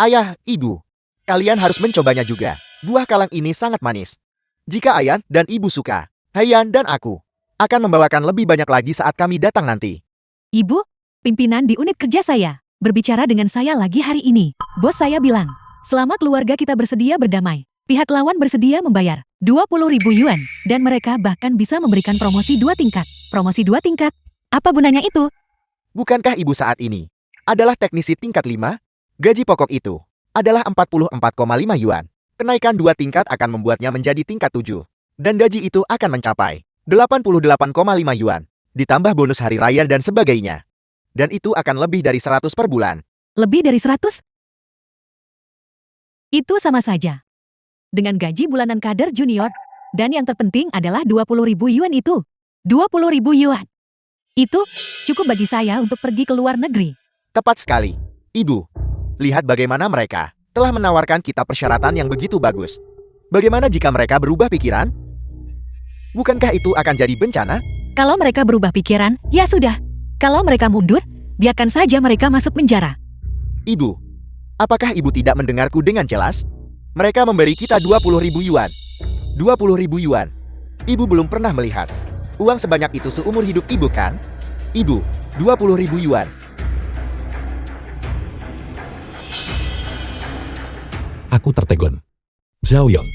Ayah, Ibu, kalian harus mencobanya juga. Buah kalang ini sangat manis. Jika ayah dan ibu suka, Haiyan dan aku akan membawakan lebih banyak lagi saat kami datang nanti. Ibu, pimpinan di unit kerja saya, berbicara dengan saya lagi hari ini. Bos saya bilang, selama keluarga kita bersedia berdamai, pihak lawan bersedia membayar 20.000 yuan, dan mereka bahkan bisa memberikan promosi 2 tingkat. Promosi 2 tingkat? Apa gunanya itu? Bukankah ibu saat ini adalah teknisi tingkat 5? Gaji pokok itu adalah 44,5 yuan. Kenaikan 2 tingkat akan membuatnya menjadi tingkat 7. Dan gaji itu akan mencapai 88,5 yuan. Ditambah bonus hari raya dan sebagainya. Dan itu akan lebih dari 100 per bulan. Lebih dari 100? Itu sama saja dengan gaji bulanan kader junior. Dan yang terpenting adalah 20.000 yuan itu. 20.000 yuan. Itu cukup bagi saya untuk pergi ke luar negeri. Tepat sekali. Ibu, lihat bagaimana mereka telah menawarkan kita persyaratan yang begitu bagus. Bagaimana jika mereka berubah pikiran? Bukankah itu akan jadi bencana? Kalau mereka berubah pikiran, ya sudah. Kalau mereka mundur, biarkan saja mereka masuk penjara. Ibu, apakah ibu tidak mendengarku dengan jelas? Mereka memberi kita 20.000 yuan. 20.000 yuan. Ibu belum pernah melihat uang sebanyak itu seumur hidup ibu kan? Ibu, 20.000 yuan. Aku tertegun. Zhao Yong,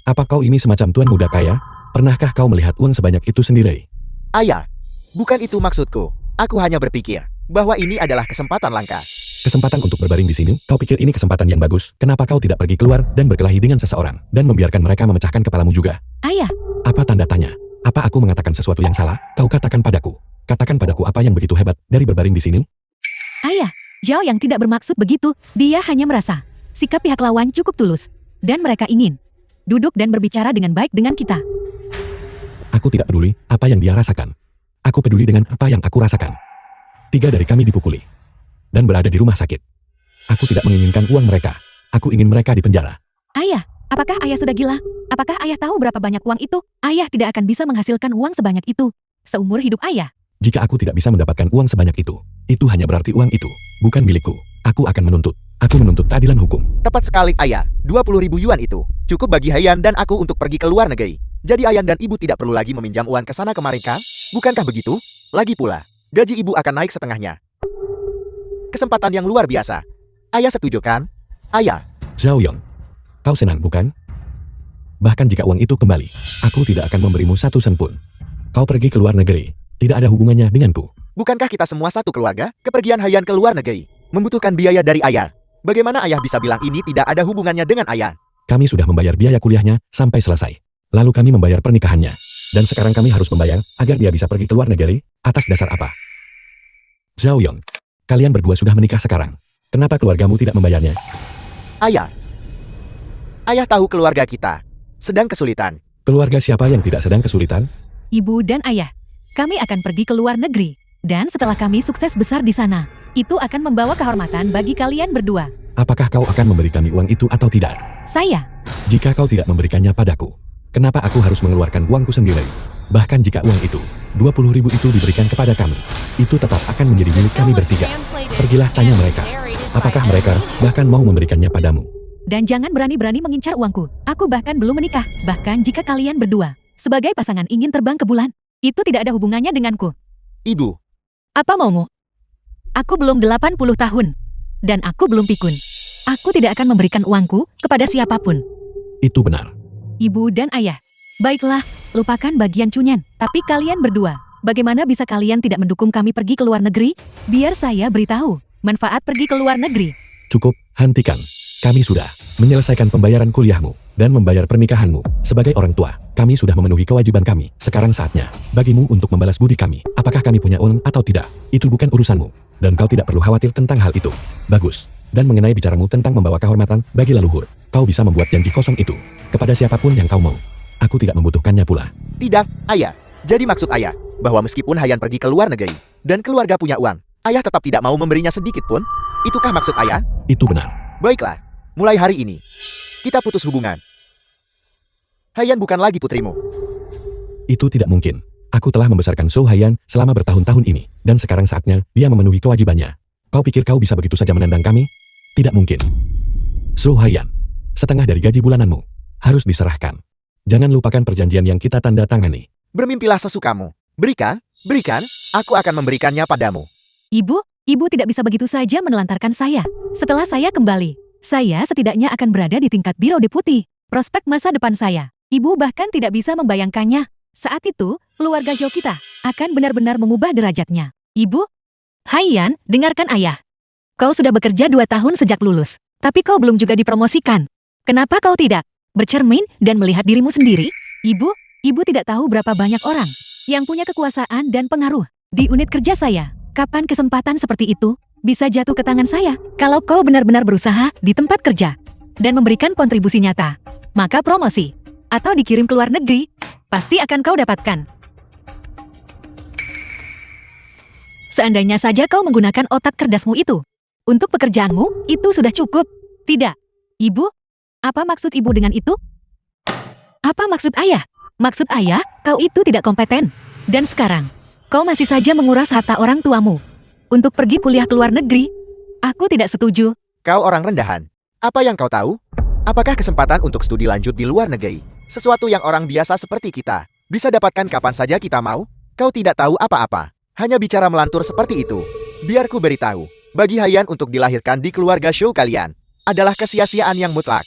apa kau ini semacam tuan muda kaya? Pernahkah kau melihat uang sebanyak itu sendiri? Ayah, bukan itu maksudku. Aku hanya berpikir bahwa ini adalah kesempatan langka. Kesempatan untuk berbaring di sini? Kau pikir ini kesempatan yang bagus? Kenapa kau tidak pergi keluar dan berkelahi dengan seseorang dan membiarkan mereka memecahkan kepalamu juga? Ayah, Apa tanda tanya? Apa aku mengatakan sesuatu yang salah? Kau katakan padaku. Katakan padaku apa yang begitu hebat dari berbaring di sini? ayah, Zhao yang tidak bermaksud begitu. Dia hanya merasa sikap pihak lawan cukup tulus. Dan mereka ingin duduk dan berbicara dengan baik dengan kita. Aku tidak peduli apa yang dia rasakan. Aku peduli dengan apa yang aku rasakan. 3 dari kami dipukuli dan berada di rumah sakit. Aku tidak menginginkan uang mereka. Aku ingin mereka di penjara. Ayah, apakah ayah sudah gila? Apakah ayah tahu berapa banyak uang itu? Ayah tidak akan bisa menghasilkan uang sebanyak itu seumur hidup ayah. Jika aku tidak bisa mendapatkan uang sebanyak itu hanya berarti uang itu bukan milikku. Aku akan menuntut. Aku menuntut keadilan hukum. Tepat sekali ayah, 20.000 yuan itu cukup bagi Haiyan dan aku untuk pergi ke luar negeri. Jadi ayah dan ibu tidak perlu lagi meminjam uang ke sana kemari kan? Bukankah begitu? Lagi pula, gaji ibu akan naik setengahnya. Kesempatan yang luar biasa. Ayah setuju kan? Ayah, Zhao Yong, kau senang bukan? Bahkan jika uang itu kembali, aku tidak akan memberimu satu sen pun. Kau pergi ke luar negeri, tidak ada hubungannya denganku. Bukankah kita semua satu keluarga? Kepergian Haiyan ke luar negeri membutuhkan biaya dari ayah. Bagaimana ayah bisa bilang ini tidak ada hubungannya dengan ayah? Kami sudah membayar biaya kuliahnya sampai selesai. Lalu kami membayar pernikahannya. Dan sekarang kami harus membayar agar dia bisa pergi ke luar negeri. Atas dasar apa? Zhao Yong, kalian berdua sudah menikah sekarang. Kenapa keluargamu tidak membayarnya? Ayah. Ayah tahu keluarga kita sedang kesulitan. Keluarga siapa yang tidak sedang kesulitan? Ibu dan ayah, kami akan pergi ke luar negeri. Dan setelah kami sukses besar di sana, itu akan membawa kehormatan bagi kalian berdua. Apakah kau akan memberi kami uang itu atau tidak? Saya, Jika kau tidak memberikannya padaku, kenapa aku harus mengeluarkan uangku sendiri? Bahkan jika uang itu, 20.000 itu diberikan kepada kami, itu tetap akan menjadi milik kami bertiga. Pergilah tanya mereka, apakah mereka bahkan mau memberikannya padamu? dan jangan berani-berani mengincar uangku. Aku bahkan belum menikah. Bahkan jika kalian berdua, sebagai pasangan ingin terbang ke bulan, itu tidak ada hubungannya denganku. Ibu, Apa maumu? Aku belum 80 tahun. Dan aku belum pikun. Aku tidak akan memberikan uangku kepada siapapun. Itu benar. Ibu dan ayah. Baiklah, lupakan bagian cunyan. Tapi kalian berdua, bagaimana bisa kalian tidak mendukung kami pergi ke luar negeri? Biar saya beritahu, manfaat pergi ke luar negeri. Cukup, hentikan. Kami sudah menyelesaikan pembayaran kuliahmu dan membayar pernikahanmu. Sebagai orang tua, kami sudah memenuhi kewajiban kami. Sekarang saatnya bagimu untuk membalas budi kami. Apakah kami punya uang atau tidak? Itu bukan urusanmu. Dan kau tidak perlu khawatir tentang hal itu. Bagus. Dan mengenai bicaramu tentang membawa kehormatan bagi leluhur, kau bisa membuat janji kosong itu kepada siapapun yang kau mau. Aku tidak membutuhkannya pula. tidak, ayah. Jadi maksud ayah, bahwa meskipun Haiyan pergi ke luar negeri, dan keluarga punya uang, ayah tetap tidak mau memberinya sedikit pun? Itukah maksud ayah? Itu benar. Baiklah, mulai hari ini, kita putus hubungan. Haiyan bukan lagi putrimu. Itu tidak mungkin. Aku telah membesarkan Zhou Haiyan selama bertahun-tahun ini, dan sekarang saatnya dia memenuhi kewajibannya. Kau pikir kau bisa begitu saja menendang kami? Tidak mungkin. Zhou Haiyan, setengah dari gaji bulananmu harus diserahkan. Jangan lupakan perjanjian yang kita tanda tangani. Bermimpilah sesukamu. Berikan, berikan, aku akan memberikannya padamu. Ibu tidak bisa begitu saja menelantarkan saya. Setelah saya kembali, saya setidaknya akan berada di tingkat biro deputi. Prospek masa depan saya, ibu bahkan tidak bisa membayangkannya. Saat itu, keluarga Zhou kita akan benar-benar mengubah derajatnya. Ibu? Haiyan, dengarkan ayah. Kau sudah bekerja 2 tahun sejak lulus, tapi kau belum juga dipromosikan. Kenapa kau tidak bercermin dan melihat dirimu sendiri? Ibu tidak tahu berapa banyak orang yang punya kekuasaan dan pengaruh di unit kerja saya. Kapan kesempatan seperti itu bisa jatuh ke tangan saya? Kalau kau benar-benar berusaha di tempat kerja dan memberikan kontribusi nyata, maka promosi atau dikirim ke luar negeri pasti akan kau dapatkan. Seandainya saja kau menggunakan otak cerdasmu itu untuk pekerjaanmu, itu sudah cukup. Tidak, ibu? Apa maksud ibu dengan itu? Apa maksud ayah? Maksud ayah, kau itu tidak kompeten. Dan sekarang, kau masih saja menguras harta orang tuamu untuk pergi kuliah ke luar negeri. Aku tidak setuju. Kau orang rendahan. Apa yang kau tahu? Apakah kesempatan untuk studi lanjut di luar negeri sesuatu yang orang biasa seperti kita bisa dapatkan kapan saja kita mau? Kau tidak tahu apa-apa. Hanya bicara melantur seperti itu. Biar ku beritahu, bagi Haiyan untuk dilahirkan di keluarga Zhou kalian adalah kesia-siaan yang mutlak.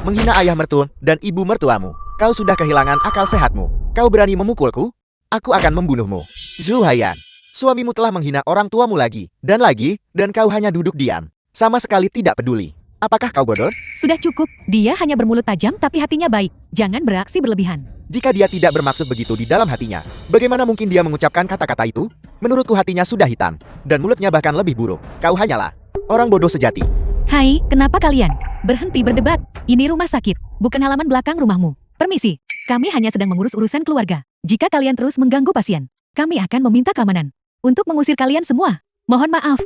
Menghina ayah mertua dan ibu mertuamu. Kau sudah kehilangan akal sehatmu. Kau berani memukulku? Aku akan membunuhmu. Zhou Haiyan, suamimu telah menghina orang tuamu lagi, dan kau hanya duduk diam. Sama sekali tidak peduli. Apakah kau bodoh? Sudah cukup. Dia hanya bermulut tajam tapi hatinya baik. Jangan beraksi berlebihan. Jika dia tidak bermaksud begitu di dalam hatinya, bagaimana mungkin dia mengucapkan kata-kata itu? Menurutku hatinya sudah hitam, dan mulutnya bahkan lebih buruk. Kau hanyalah orang bodoh sejati. Hai, kenapa kalian berhenti berdebat? Ini rumah sakit, bukan halaman belakang rumahmu. Permisi, kami hanya sedang mengurus urusan keluarga. Jika kalian terus mengganggu pasien, kami akan meminta keamanan untuk mengusir kalian semua. Mohon maaf.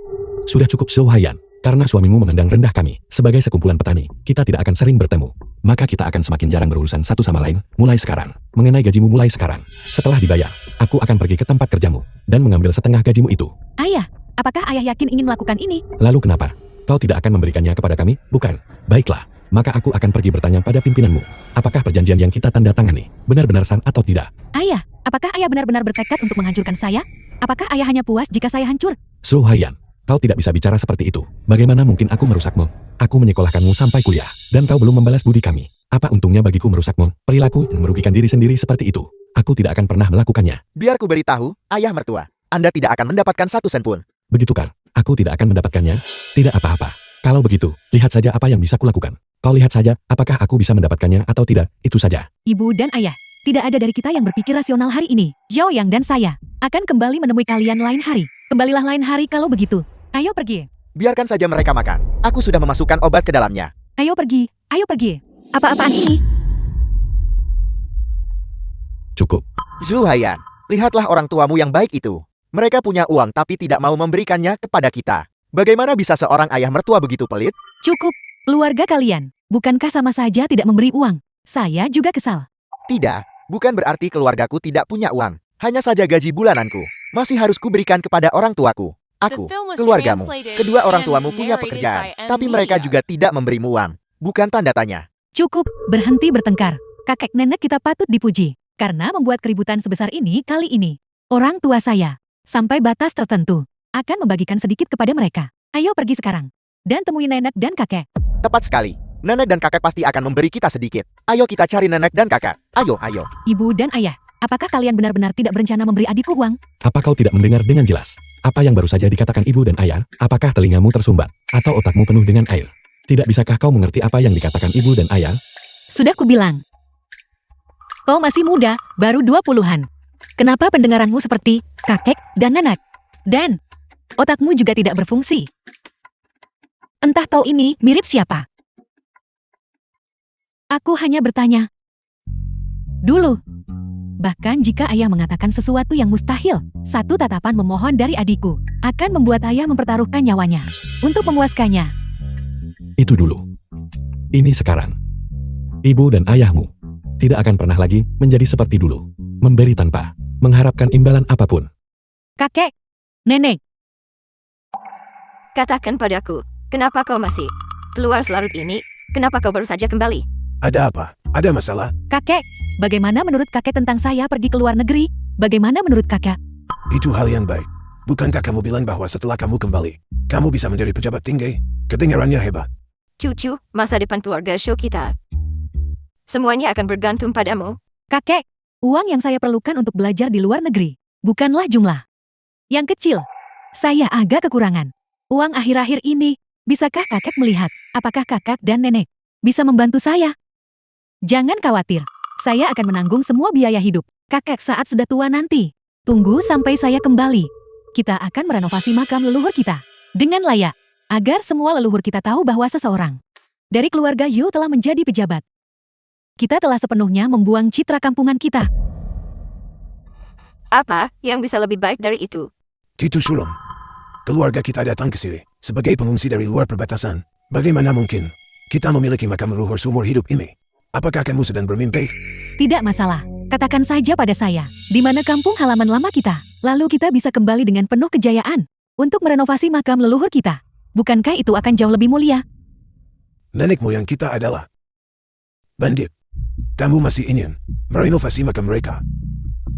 Sudah cukup Zhou Haiyan. Karena suamimu memandang rendah kami, sebagai sekumpulan petani, kita tidak akan sering bertemu. Maka kita akan semakin jarang berurusan satu sama lain, mulai sekarang. Mengenai gajimu mulai sekarang. Setelah dibayar, aku akan pergi ke tempat kerjamu, dan mengambil setengah gajimu itu. Ayah, apakah ayah yakin ingin melakukan ini? Lalu kenapa? Kau tidak akan memberikannya kepada kami, bukan? Baiklah, maka aku akan pergi bertanya pada pimpinanmu. Apakah perjanjian yang kita tanda tangani benar-benar sah atau tidak? Ayah, apakah ayah benar-benar bertekad untuk menghancurkan saya? Apakah ayah hanya puas jika saya hancur? Zhou Haiyan, kau tidak bisa bicara seperti itu. Bagaimana mungkin aku merusakmu? Aku menyekolahkanmu sampai kuliah, dan kau belum membalas budi kami. Apa untungnya bagiku merusakmu? Perilaku yang merugikan diri sendiri seperti itu. Aku tidak akan pernah melakukannya. Biar ku beritahu, ayah mertua. Anda tidak akan mendapatkan 1 sen pun. Begitu kan? Aku tidak akan mendapatkannya? Tidak apa-apa. Kalau begitu, lihat saja apa yang bisa kulakukan. Kau lihat saja, apakah aku bisa mendapatkannya atau tidak, itu saja. Ibu dan ayah, tidak ada dari kita yang berpikir rasional hari ini. Zhao Yang dan saya akan kembali menemui kalian lain hari. Kembalilah lain hari kalau begitu. Ayo pergi. Biarkan saja mereka makan. Aku sudah memasukkan obat ke dalamnya. Ayo pergi. Ayo pergi. Apa-apaan ini? Cukup. Zhu Haiyan, lihatlah orang tuamu yang baik itu. Mereka punya uang tapi tidak mau memberikannya kepada kita. Bagaimana bisa seorang ayah mertua begitu pelit? Cukup. Keluarga kalian, bukankah sama saja tidak memberi uang? Saya juga kesal. Tidak, bukan berarti keluargaku tidak punya uang. Hanya saja gaji bulananku masih harus kuberikan kepada orang tuaku. Aku, keluargamu, kedua orang tuamu punya pekerjaan, tapi mereka juga tidak memberimu uang. Bukan tanda tanya. Cukup, berhenti bertengkar. Kakek nenek kita patut dipuji. Karena membuat keributan sebesar ini kali ini. Orang tua saya, sampai batas tertentu, akan membagikan sedikit kepada mereka. Ayo pergi sekarang. Dan temui nenek dan kakek. Tepat sekali. Nenek dan kakek pasti akan memberi kita sedikit. Ayo kita cari nenek dan kakek. Ayo, ayo. Ibu dan ayah, apakah kalian benar-benar tidak berencana memberi adikku uang? Apa kau tidak mendengar dengan jelas? Apa yang baru saja dikatakan ibu dan ayah? Apakah telingamu tersumbat? Atau otakmu penuh dengan air? Tidak bisakah kau mengerti apa yang dikatakan ibu dan ayah? Sudah kubilang. Kau masih muda, baru 20-an. Kenapa pendengaranmu seperti kakek dan nenek? Dan otakmu juga tidak berfungsi. Entah kau ini mirip siapa? Aku hanya bertanya. Dulu. Bahkan jika ayah mengatakan sesuatu yang mustahil, satu tatapan memohon dari adikku akan membuat ayah mempertaruhkan nyawanya untuk memuaskannya. Itu dulu. Ini sekarang. Ibu dan ayahmu tidak akan pernah lagi menjadi seperti dulu. Memberi tanpa mengharapkan imbalan apapun. Kakek, nenek, Katakan padaku, kenapa kau masih keluar selarut ini? Kenapa kau baru saja kembali? Ada apa? Ada masalah? kakek, bagaimana menurut kakek tentang saya pergi ke luar negeri? Bagaimana menurut kakek? Itu hal yang baik. Bukankah kamu bilang bahwa setelah kamu kembali, kamu bisa menjadi pejabat tinggi? Kedengarannya hebat. Cucu, masa depan keluarga show kita. Semuanya akan bergantung padamu. Kakek, uang yang saya perlukan untuk belajar di luar negeri, bukanlah jumlah yang kecil. Saya agak kekurangan uang akhir-akhir ini. Bisakah kakek melihat apakah kakak dan nenek bisa membantu saya? Jangan khawatir, saya akan menanggung semua biaya hidup kakek saat sudah tua nanti. Tunggu sampai saya kembali. Kita akan merenovasi makam leluhur kita dengan layak, agar semua leluhur kita tahu bahwa seseorang dari keluarga Yu telah menjadi pejabat. Kita telah sepenuhnya membuang citra kampungan kita. Apa yang bisa lebih baik dari itu? Titu Sulung. Keluarga kita datang ke sini sebagai pengungsi dari luar perbatasan. Bagaimana mungkin kita memiliki makam leluhur seumur hidup ini? Apakah kamu sedang bermimpi? Tidak masalah. Katakan saja pada saya, di mana kampung halaman lama kita. Lalu kita bisa kembali dengan penuh kejayaan untuk merenovasi makam leluhur kita. Bukankah itu akan jauh lebih mulia? Nenek moyang kita adalah bandit. Kamu masih ingin merenovasi makam mereka?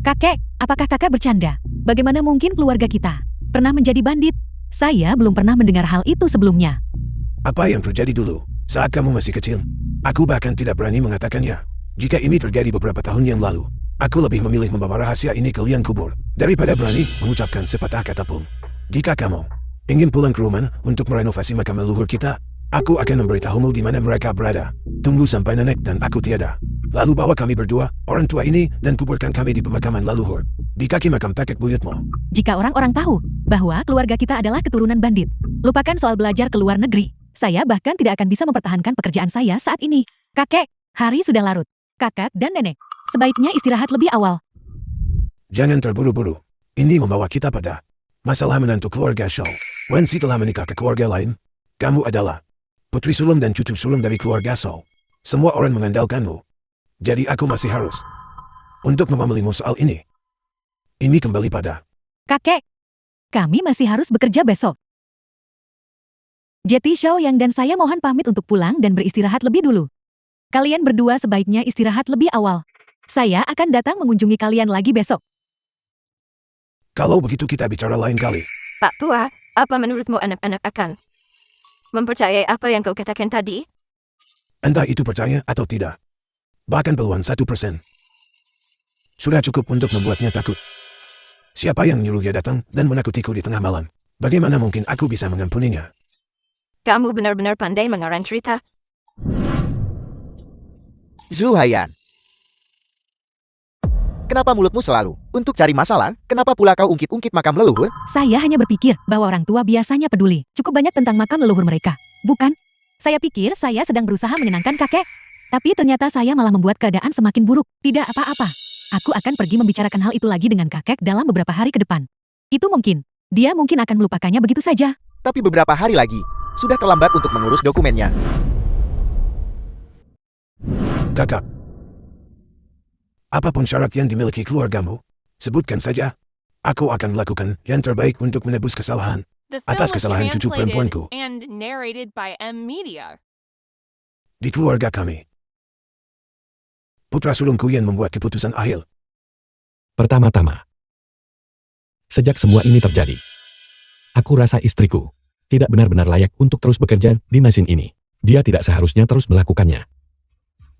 Kakek, apakah kakak bercanda? Bagaimana mungkin keluarga kita pernah menjadi bandit? Saya belum pernah mendengar hal itu sebelumnya. Apa yang terjadi dulu saat kamu masih kecil? Aku bahkan tidak berani mengatakannya. Jika ini terjadi beberapa tahun yang lalu, aku lebih memilih membawa rahasia ini ke liang kubur daripada berani mengucapkan sepatah kata pun. Jika kamu ingin pulang ke rumah untuk merenovasi makam leluhur kita, aku akan memberitahumu di mana mereka berada. Tunggu sampai nenek dan aku tiada. Lalu bawa kami berdua, orang tua ini, dan kuburkan kami di pemakaman leluhur di kaki makam kakek buyutmu. Jika orang-orang tahu bahwa keluarga kita adalah keturunan bandit, lupakan soal belajar ke luar negeri. Saya bahkan tidak akan bisa mempertahankan pekerjaan saya saat ini. Kakek, hari sudah larut. Kakak dan nenek, sebaiknya istirahat lebih awal. Jangan terburu-buru. Ini membawa kita pada masalah menantu keluarga Shaw. Wensi telah menikah ke keluarga lain. Kamu adalah putri sulung dan cucu sulung dari keluarga Shaw. Semua orang mengandalkanmu. Jadi aku masih harus untuk memamilimu soal ini. Ini kembali pada Kakek, kami masih harus bekerja besok. Jeti Xiao Yang dan saya mohon pamit untuk pulang dan beristirahat lebih dulu. Kalian berdua sebaiknya istirahat lebih awal. Saya akan datang mengunjungi kalian lagi besok. kalau begitu kita bicara lain kali. Pak Tua, apa menurutmu anak-anak akan mempercayai apa yang kau katakan tadi? Entah itu percaya atau tidak. Bahkan peluang 1%. Sudah cukup untuk membuatnya takut. Siapa yang nyuruh dia datang dan menakutiku di tengah malam? Bagaimana mungkin aku bisa mengampuninya? Kamu benar-benar pandai mengarang cerita. Zhu Haiyan. Kenapa mulutmu selalu untuk cari masalah? Kenapa pula kau ungkit-ungkit makam leluhur? Saya hanya berpikir bahwa orang tua biasanya peduli cukup banyak tentang makam leluhur mereka. Bukan? Saya pikir saya sedang berusaha menyenangkan kakek. Tapi ternyata saya malah membuat keadaan semakin buruk. Tidak apa-apa. Aku akan pergi membicarakan hal itu lagi dengan kakek dalam beberapa hari ke depan. Itu mungkin. Dia mungkin akan melupakannya begitu saja. Tapi beberapa hari lagi, sudah terlambat untuk mengurus dokumennya. Kakak. Apapun syarat yang dimiliki keluargamu, sebutkan saja. Aku akan melakukan yang terbaik untuk menebus kesalahan. Atas kesalahan cucu perempuanku. And narrated by M Media. Di keluarga kami. Putra sulungku yang membuat keputusan akhir. Pertama-tama, sejak semua ini terjadi, aku rasa istriku tidak benar-benar layak untuk terus bekerja di mesin ini. Dia tidak seharusnya terus melakukannya.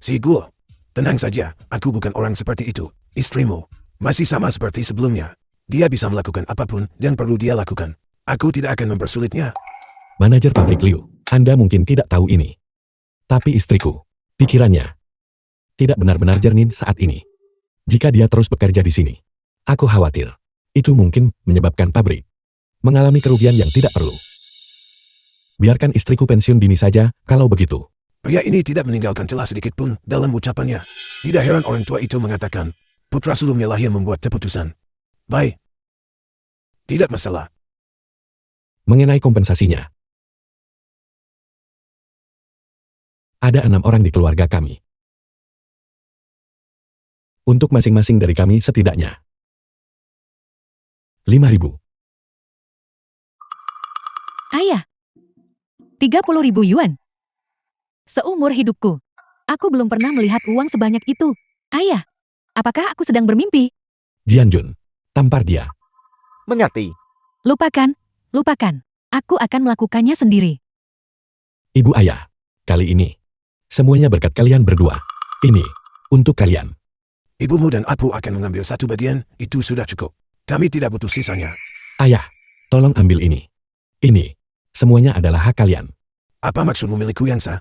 Si Guo, tenang saja, aku bukan orang seperti itu. Istrimu masih sama seperti sebelumnya. Dia bisa melakukan apapun yang perlu dia lakukan. Aku tidak akan mempersulitnya. Manajer pabrik Liu, Anda mungkin tidak tahu ini. Tapi istriku, pikirannya tidak benar-benar jernih saat ini. Jika dia terus bekerja di sini, aku khawatir itu mungkin menyebabkan pabrik mengalami kerugian yang tidak perlu. Biarkan istriku pensiun dini saja kalau begitu. Pria ini tidak meninggalkan celah sedikit pun dalam ucapannya. Tidak heran orang tua itu mengatakan, putra sulungnya lah yang membuat keputusan. Baik. Tidak masalah. Mengenai kompensasinya, ada 6 orang di keluarga kami. Untuk masing-masing dari kami setidaknya 5.000. Ayah, 30.000 yuan. Seumur hidupku, aku belum pernah melihat uang sebanyak itu. Ayah, apakah aku sedang bermimpi? Jianjun, tampar dia. Mengerti. Lupakan. Aku akan melakukannya sendiri. Ibu ayah, kali ini, semuanya berkat kalian berdua. Ini, untuk kalian. Ibumu dan aku akan mengambil satu bagian, itu sudah cukup. Kami tidak butuh sisanya. Ayah, tolong ambil ini. Ini, semuanya adalah hak kalian. Apa maksudmu milikku yang sah?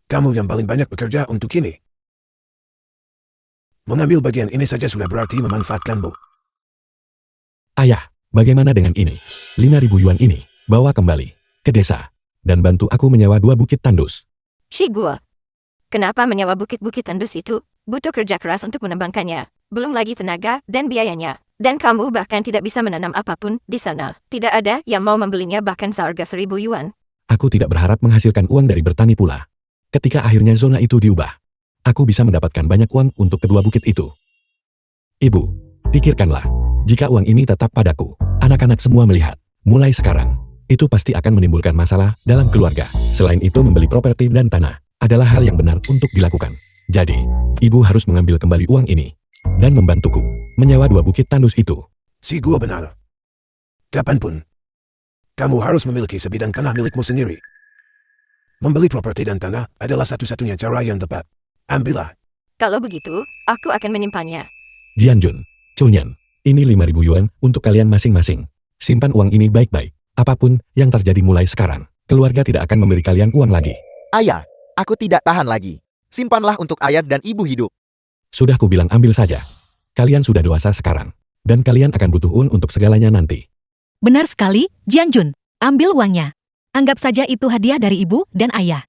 Kamu yang paling banyak bekerja untuk ini. Mengambil bagian ini saja sudah berarti memanfaatkanmu. Ayah, bagaimana dengan ini? 5.000 yuan ini, bawa kembali ke desa, dan bantu aku menyewa 2 bukit tandus. Si Guo. Kenapa menyewa bukit-bukit tandus itu? Butuh kerja keras untuk menembangkannya. Belum lagi tenaga dan biayanya. Dan kamu bahkan tidak bisa menanam apapun di sana. Tidak ada yang mau membelinya bahkan seharga 1.000 yuan. Aku tidak berharap menghasilkan uang dari bertani pula. Ketika akhirnya zona itu diubah, aku bisa mendapatkan banyak uang untuk kedua bukit itu. Ibu, pikirkanlah, jika uang ini tetap padaku, anak-anak semua melihat, mulai sekarang, itu pasti akan menimbulkan masalah dalam keluarga. Selain itu membeli properti dan tanah, adalah hal yang benar untuk dilakukan. Jadi, ibu harus mengambil kembali uang ini, dan membantuku, menyewa 2 bukit tandus itu. Si Guo benar. Kapanpun, kamu harus memiliki sebidang tanah milikmu sendiri. Membeli properti dan tanah adalah satu-satunya cara yang tepat. Ambillah. Kalau begitu, aku akan menyimpannya. Jianjun, Chunyan, ini 5.000 yuan untuk kalian masing-masing. Simpan uang ini baik-baik. Apapun yang terjadi mulai sekarang, keluarga tidak akan memberi kalian uang lagi. Ayah, aku tidak tahan lagi. Simpanlah untuk ayah dan ibu hidup. Sudah kubilang ambil saja. Kalian sudah dewasa sekarang, dan kalian akan butuh uang untuk segalanya nanti. Benar sekali, Jianjun. Ambil uangnya. Anggap saja itu hadiah dari ibu dan ayah.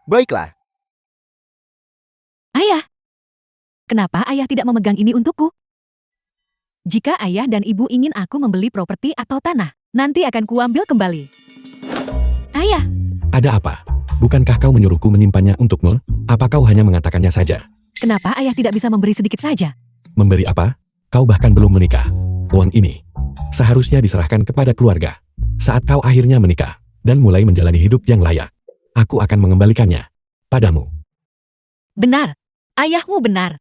Baiklah. Ayah, kenapa ayah tidak memegang ini untukku? Jika ayah dan ibu ingin aku membeli properti atau tanah, nanti akan kuambil kembali. Ayah, Ada apa? Bukankah kau menyuruhku menyimpannya untukmu? Apa kau hanya mengatakannya saja? kenapa ayah tidak bisa memberi sedikit saja? Memberi apa? Kau bahkan belum menikah. Uang ini seharusnya diserahkan kepada keluarga. Saat kau akhirnya menikah dan mulai menjalani hidup yang layak, aku akan mengembalikannya padamu. Benar, ayahmu benar.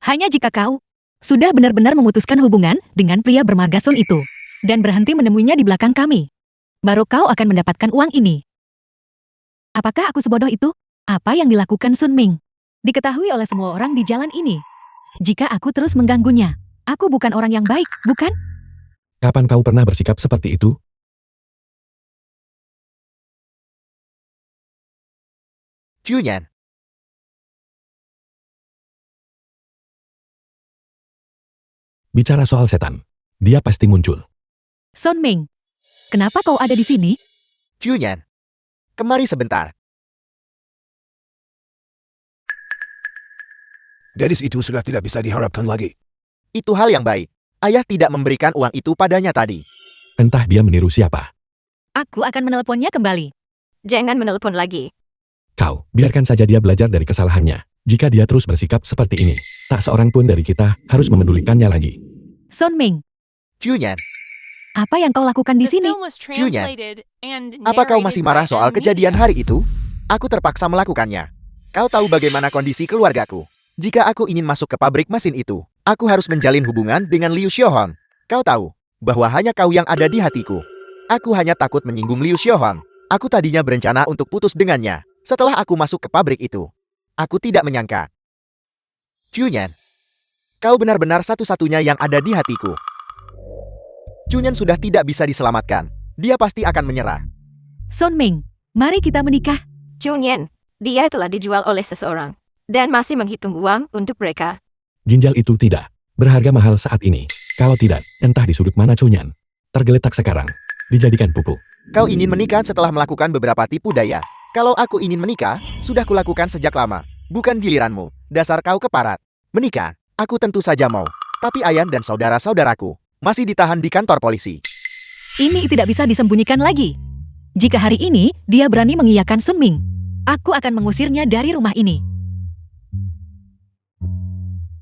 Hanya jika kau sudah benar-benar memutuskan hubungan dengan pria bermargasun itu, dan berhenti menemuinya di belakang kami, baru kau akan mendapatkan uang ini. Apakah aku sebodoh itu? Apa yang dilakukan Sun Ming? Diketahui oleh semua orang di jalan ini. Jika aku terus mengganggunya, aku bukan orang yang baik, bukan? Kapan kau pernah bersikap seperti itu? Julian, Bicara soal setan. Dia pasti muncul. Sun Ming, kenapa kau ada di sini? Julian, kemari sebentar. Gadis itu sudah tidak bisa diharapkan lagi. Itu hal yang baik. Ayah tidak memberikan uang itu padanya tadi. Entah dia meniru siapa. Aku akan menelponnya kembali. Jangan menelpon lagi. Kau, biarkan saja dia belajar dari kesalahannya. Jika dia terus bersikap seperti ini, tak seorang pun dari kita harus memedulikannya lagi. Sun Ming, Julian, apa yang kau lakukan di The sini? film was Julian, translated and apa kau narrated masih by marah soal M kejadian Media. hari itu? Aku terpaksa melakukannya. Kau tahu bagaimana kondisi keluargaku. Jika aku ingin masuk ke pabrik mesin itu, aku harus menjalin hubungan dengan Liu Xiaohong. Kau tahu bahwa hanya kau yang ada di hatiku. Aku hanya takut menyinggung Liu Xiaohong. Aku tadinya berencana untuk putus dengannya setelah aku masuk ke pabrik itu. Aku tidak menyangka. Julian, kau benar-benar satu-satunya yang ada di hatiku. Julian sudah tidak bisa diselamatkan. Dia pasti akan menyerah. Sun Ming, mari kita menikah. Junyan, dia telah dijual oleh seseorang. Dan masih menghitung uang untuk mereka. Ginjal itu tidak berharga mahal saat ini. Kalau tidak, entah di sudut mana Chunyan. Tergeletak sekarang. Dijadikan pupuk. Kau ingin menikah setelah melakukan beberapa tipu daya. Kalau aku ingin menikah, sudah kulakukan sejak lama. Bukan giliranmu, dasar kau keparat. Menikah, aku tentu saja mau. Tapi Ayan dan saudara-saudaraku masih ditahan di kantor polisi. Ini tidak bisa disembunyikan lagi. Jika hari ini dia berani mengiyakan Sun Ming, aku akan mengusirnya dari rumah ini.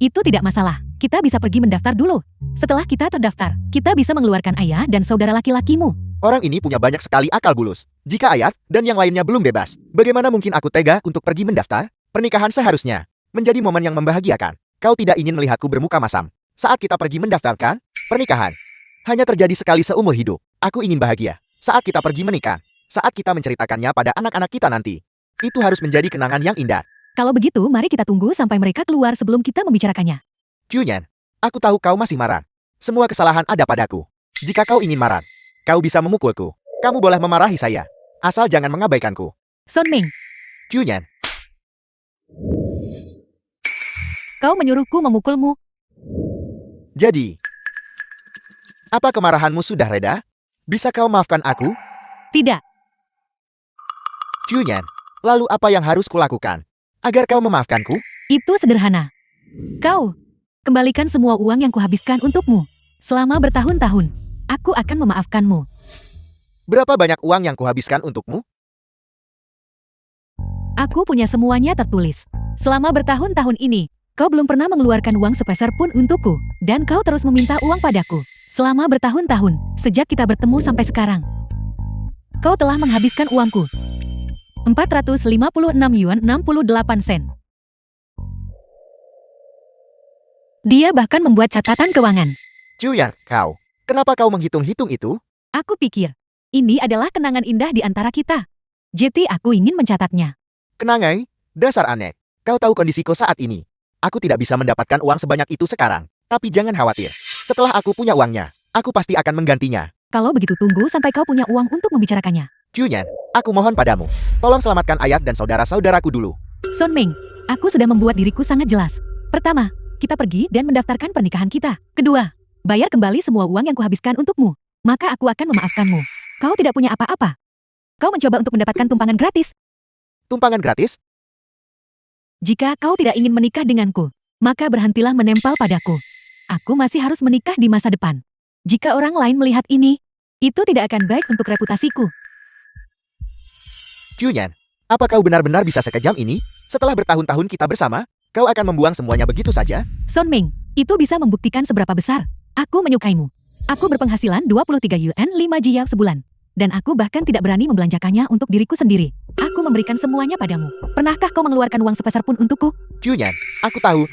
Itu tidak masalah. Kita bisa pergi mendaftar dulu. Setelah kita terdaftar, kita bisa mengeluarkan ayah dan saudara laki-lakimu. Orang ini punya banyak sekali akal bulus. Jika Ayat dan yang lainnya belum bebas, bagaimana mungkin aku tega untuk pergi mendaftar? Pernikahan seharusnya menjadi momen yang membahagiakan. Kau tidak ingin melihatku bermuka masam. Saat kita pergi mendaftarkan, pernikahan hanya terjadi sekali seumur hidup. Aku ingin bahagia. Saat kita pergi menikah, saat kita menceritakannya pada anak-anak kita nanti. Itu harus menjadi kenangan yang indah. Kalau begitu, mari kita tunggu sampai mereka keluar sebelum kita membicarakannya. Julian, aku tahu kau masih marah. Semua kesalahan ada padaku. Jika kau ingin marah, kau bisa memukulku. Kamu boleh memarahi saya. Asal jangan mengabaikanku. Sun Ming, Julian, kau menyuruhku memukulmu. jadi, apa kemarahanmu sudah reda? Bisa kau maafkan aku? Tidak, Julian, lalu apa yang harus kulakukan agar kau memaafkanku? itu sederhana. Kau, kembalikan semua uang yang kuhabiskan untukmu. Selama bertahun-tahun, aku akan memaafkanmu. Berapa banyak uang yang kuhabiskan untukmu? Aku punya semuanya tertulis. Selama bertahun-tahun ini, kau belum pernah mengeluarkan uang sepeser pun untukku. Dan kau terus meminta uang padaku. Selama bertahun-tahun, sejak kita bertemu sampai sekarang. Kau telah menghabiskan uangku. 456 yuan 68 sen. Dia bahkan membuat catatan keuangan. Julian, kenapa kau menghitung-hitung itu? Aku pikir, ini adalah kenangan indah di antara kita. Jadi aku ingin mencatatnya. Kenangai, dasar aneh. Kau tahu kondisiku saat ini. Aku tidak bisa mendapatkan uang sebanyak itu sekarang. Tapi jangan khawatir. Setelah aku punya uangnya, aku pasti akan menggantinya. Kalau begitu tunggu sampai kau punya uang untuk membicarakannya. Julian, aku mohon padamu. Tolong selamatkan Ayat dan saudara-saudaraku dulu. Sun Ming, aku sudah membuat diriku sangat jelas. Pertama, kita pergi dan mendaftarkan pernikahan kita. Kedua, bayar kembali semua uang yang kuhabiskan untukmu. Maka aku akan memaafkanmu. Kau tidak punya apa-apa. Kau mencoba untuk mendapatkan tumpangan gratis. Tumpangan gratis? Jika kau tidak ingin menikah denganku, maka berhentilah menempel padaku. Aku masih harus menikah di masa depan. Jika orang lain melihat ini, itu tidak akan baik untuk reputasiku. Julian, apa kau benar-benar bisa sekejam ini? Setelah bertahun-tahun kita bersama, kau akan membuang semuanya begitu saja? Sun Ming, itu bisa membuktikan seberapa besar aku menyukaimu. Aku berpenghasilan 23 yuan 5 jia sebulan. Dan aku bahkan tidak berani membelanjakannya untuk diriku sendiri. Aku memberikan semuanya padamu. Pernahkah kau mengeluarkan uang sepeser pun untukku? Julian, aku tahu.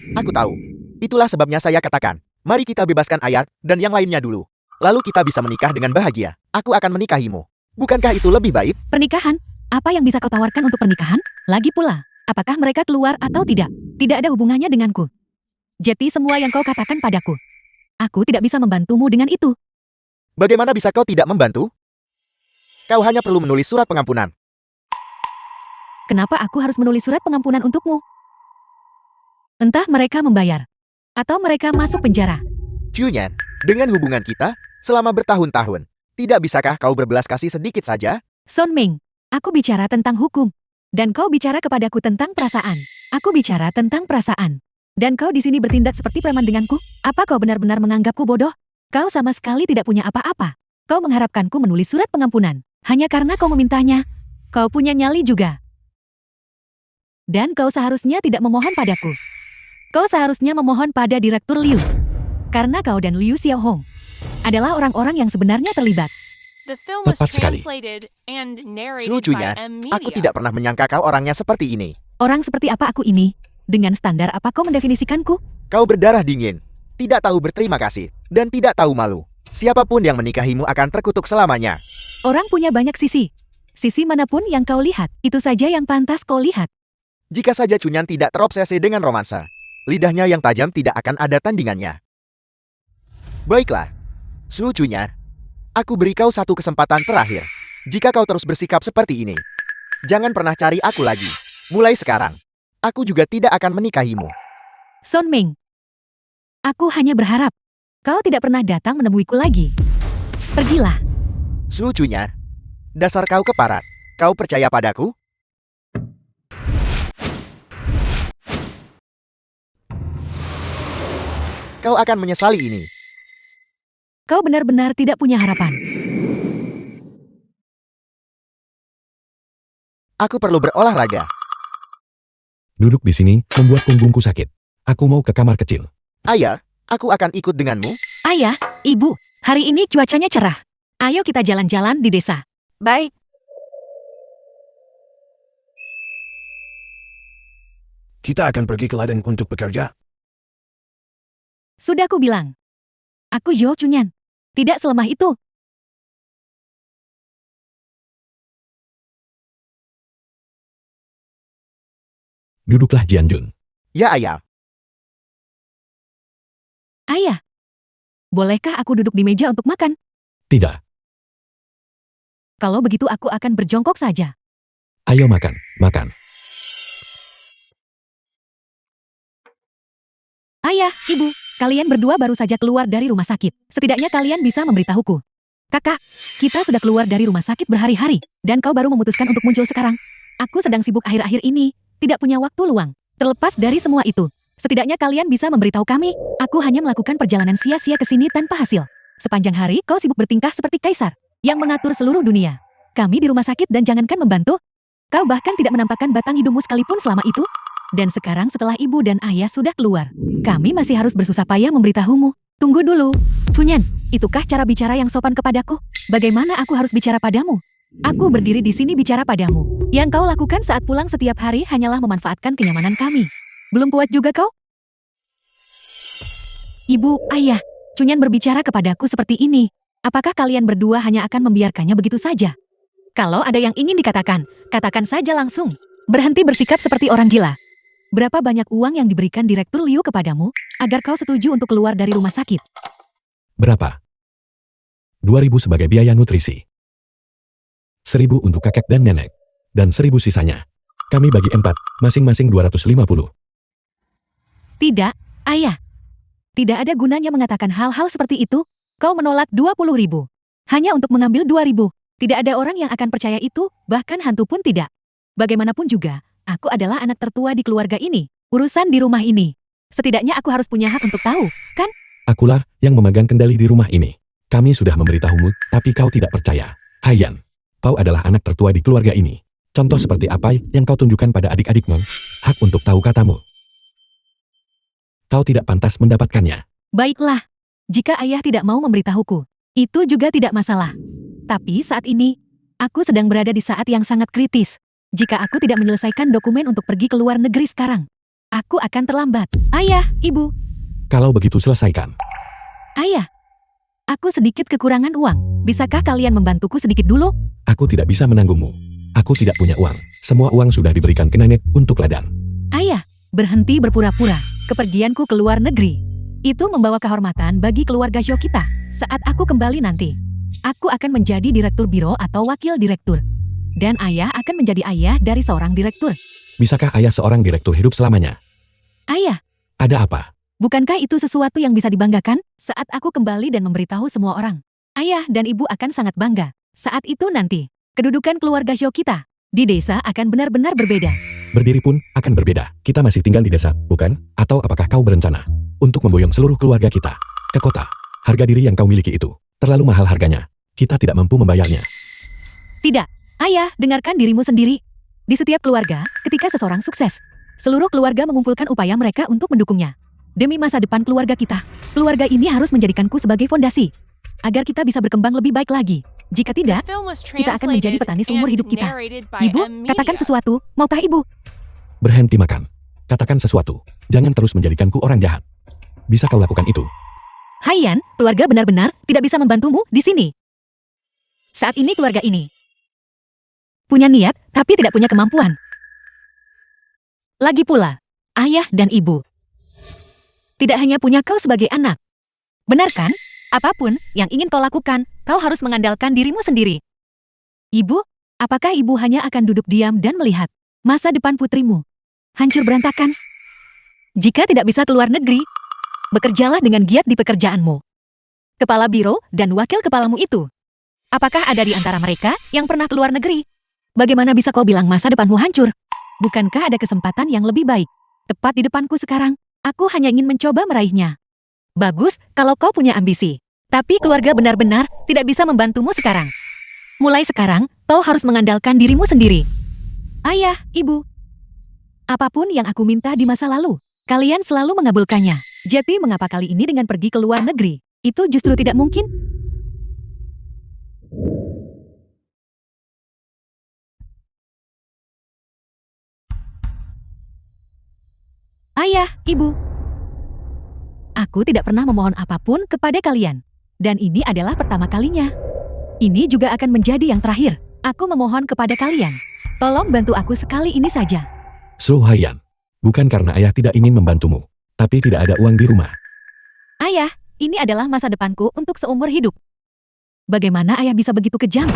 Itulah sebabnya saya katakan, mari kita bebaskan Ayat dan yang lainnya dulu. Lalu kita bisa menikah dengan bahagia. Aku akan menikahimu. Bukankah itu lebih baik? Pernikahan? Apa yang bisa kau tawarkan untuk pernikahan? Lagi pula, apakah mereka keluar atau tidak? Tidak ada hubungannya denganku. Jadi semua yang kau katakan padaku. Aku tidak bisa membantumu dengan itu. Bagaimana bisa kau tidak membantu? Kau hanya perlu menulis surat pengampunan. Kenapa aku harus menulis surat pengampunan untukmu? Entah mereka membayar, atau mereka masuk penjara. Chunyan, dengan hubungan kita selama bertahun-tahun, tidak bisakah kau berbelas kasih sedikit saja? Son Ming, aku bicara tentang hukum. Dan kau bicara kepadaku tentang perasaan. Aku bicara tentang perasaan. Dan kau di sini bertindak seperti preman denganku? Apa kau benar-benar menganggapku bodoh? Kau sama sekali tidak punya apa-apa. Kau mengharapkanku menulis surat pengampunan. Hanya karena kau memintanya. Kau punya nyali juga. Dan kau seharusnya tidak memohon padaku. Kau seharusnya memohon pada Direktur Liu. Karena kau dan Liu Xiaohong adalah orang-orang yang sebenarnya terlibat. The film was Tepat sekali. translated and narrated Su Chunyan, by M aku Media. tidak pernah menyangka kau orangnya seperti ini. Orang seperti apa aku ini? Dengan standar apa kau mendefinisikanku? Kau berdarah dingin, tidak tahu berterima kasih, dan tidak tahu malu. Siapapun yang menikahimu akan terkutuk selamanya. Orang punya banyak sisi. Sisi manapun yang kau lihat, itu saja yang pantas kau lihat. Jika saja Chunyan tidak terobsesi dengan romansa, lidahnya yang tajam tidak akan ada tandingannya. Baiklah, Su Chunyan, aku beri kau satu kesempatan terakhir. Jika kau terus bersikap seperti ini, jangan pernah cari aku lagi. Mulai sekarang, aku juga tidak akan menikahimu. Son Ming, aku hanya berharap kau tidak pernah datang menemuiku lagi. Pergilah. Su Chunyan, dasar kau keparat. Kau percaya padaku? Kau akan menyesali ini. Kau benar-benar tidak punya harapan. Aku perlu berolahraga. Duduk di sini membuat punggungku sakit. Aku mau ke kamar kecil. Ayah, aku akan ikut denganmu. Ayah, ibu, hari ini cuacanya cerah. Ayo kita jalan-jalan di desa. Baik, Kita akan pergi ke ladang untuk bekerja. Sudah ku bilang. Aku Zhou Chunyan. Tidak selemah itu. Duduklah Jianjun. Ya ayah. Ayah, bolehkah aku duduk di meja untuk makan? Tidak. Kalau begitu aku akan berjongkok saja. Ayo makan, makan. Ayah, ibu, kalian berdua baru saja keluar dari rumah sakit. Setidaknya kalian bisa memberitahuku. Kakak, kita sudah keluar dari rumah sakit berhari-hari, dan kau baru memutuskan untuk muncul sekarang. Aku sedang sibuk akhir-akhir ini, tidak punya waktu luang. Terlepas dari semua itu, setidaknya kalian bisa memberitahu kami. Aku hanya melakukan perjalanan sia-sia ke sini tanpa hasil. Sepanjang hari kau sibuk bertingkah seperti kaisar, yang mengatur seluruh dunia. Kami di rumah sakit dan jangankan membantu. Kau bahkan tidak menampakkan batang hidungmu sekalipun selama itu. Dan sekarang setelah ibu dan ayah sudah keluar, kami masih harus bersusah payah memberitahumu. Tunggu dulu. Chunyan, itukah cara bicara yang sopan kepadaku? Bagaimana aku harus bicara padamu? Aku berdiri di sini bicara padamu. Yang kau lakukan saat pulang setiap hari hanyalah memanfaatkan kenyamanan kami. Belum puas juga kau? Ibu, ayah, Chunyan berbicara kepadaku seperti ini. Apakah kalian berdua hanya akan membiarkannya begitu saja? Kalau ada yang ingin dikatakan, katakan saja langsung. Berhenti bersikap seperti orang gila. Berapa banyak uang yang diberikan Direktur Liu kepadamu agar kau setuju untuk keluar dari rumah sakit? Berapa? 2.000 sebagai biaya nutrisi. 1.000 untuk kakek dan nenek. Dan 1.000 sisanya. Kami bagi 4, masing-masing 250. Tidak, ayah. Tidak ada gunanya mengatakan hal-hal seperti itu. Kau menolak 20.000. Hanya untuk mengambil 2.000. Tidak ada orang yang akan percaya itu, bahkan hantu pun tidak. Bagaimanapun juga, aku adalah anak tertua di keluarga ini. Urusan di rumah ini. Setidaknya aku harus punya hak untuk tahu, kan? Akulah yang memegang kendali di rumah ini. Kami sudah memberitahumu, tapi kau tidak percaya. Hayan, kau adalah anak tertua di keluarga ini. Contoh seperti apa yang kau tunjukkan pada adik-adikmu? Hak untuk tahu katamu. Kau tidak pantas mendapatkannya. Baiklah. Jika ayah tidak mau memberitahuku, itu juga tidak masalah. Tapi saat ini, aku sedang berada di saat yang sangat kritis. Jika aku tidak menyelesaikan dokumen untuk pergi ke luar negeri sekarang, aku akan terlambat. Ayah, ibu. Kalau begitu selesaikan. Ayah, aku sedikit kekurangan uang. Bisakah kalian membantuku sedikit dulu? Aku tidak bisa menanggungmu. Aku tidak punya uang. Semua uang sudah diberikan ke nenek untuk ladang. Ayah, berhenti berpura-pura. Kepergianku ke luar negeri. Itu membawa kehormatan bagi keluarga Zhou kita. Saat aku kembali nanti, aku akan menjadi direktur biro atau wakil direktur. Dan ayah akan menjadi ayah dari seorang direktur. Bisakah ayah seorang direktur hidup selamanya? Ayah, Ada apa? bukankah itu sesuatu yang bisa dibanggakan? Saat aku kembali dan memberitahu semua orang, ayah dan ibu akan sangat bangga. Saat itu nanti, kedudukan keluarga Zhou kita di desa akan benar-benar berbeda. Berdiri pun akan berbeda. Kita masih tinggal di desa, bukan? Atau apakah kau berencana untuk memboyong seluruh keluarga kita ke kota? Harga diri yang kau miliki itu terlalu mahal harganya. Kita tidak mampu membayarnya. Tidak, ayah, dengarkan dirimu sendiri. Di setiap keluarga, ketika seseorang sukses, seluruh keluarga mengumpulkan upaya mereka untuk mendukungnya. Demi masa depan keluarga kita, keluarga ini harus menjadikanku sebagai fondasi, agar kita bisa berkembang lebih baik lagi. Jika tidak, kita akan menjadi petani seumur hidup kita. Ibu, katakan sesuatu, maukah ibu? Berhenti makan. Katakan sesuatu. Jangan terus menjadikanku orang jahat. Bisa kau lakukan itu? Haiyan, keluarga benar-benar tidak bisa membantumu di sini. Saat ini keluarga ini punya niat, tapi tidak punya kemampuan. Lagi pula, ayah dan ibu tidak hanya punya kau sebagai anak. Benar kan? Apapun yang ingin kau lakukan, kau harus mengandalkan dirimu sendiri. Ibu, apakah ibu hanya akan duduk diam dan melihat masa depan putrimu hancur berantakan? Jika tidak bisa keluar negeri, bekerjalah dengan giat di pekerjaanmu. Kepala biro dan wakil kepalamu itu, apakah ada di antara mereka yang pernah keluar negeri? Bagaimana bisa kau bilang masa depanmu hancur? Bukankah ada kesempatan yang lebih baik tepat di depanku sekarang? Aku hanya ingin mencoba meraihnya. Bagus kalau kau punya ambisi. Tapi keluarga benar-benar tidak bisa membantumu sekarang. Mulai sekarang, kau harus mengandalkan dirimu sendiri. Ayah, ibu. Apapun yang aku minta di masa lalu, kalian selalu mengabulkannya. Jadi mengapa kali ini dengan pergi ke luar negeri? Itu justru tidak mungkin. Ayah, ibu. Aku tidak pernah memohon apapun kepada kalian. Dan ini adalah pertama kalinya. Ini juga akan menjadi yang terakhir. Aku memohon kepada kalian. Tolong bantu aku sekali ini saja. Zhou Haiyan, bukan karena ayah tidak ingin membantumu, tapi tidak ada uang di rumah. Ayah, ini adalah masa depanku untuk seumur hidup. Bagaimana ayah bisa begitu kejam?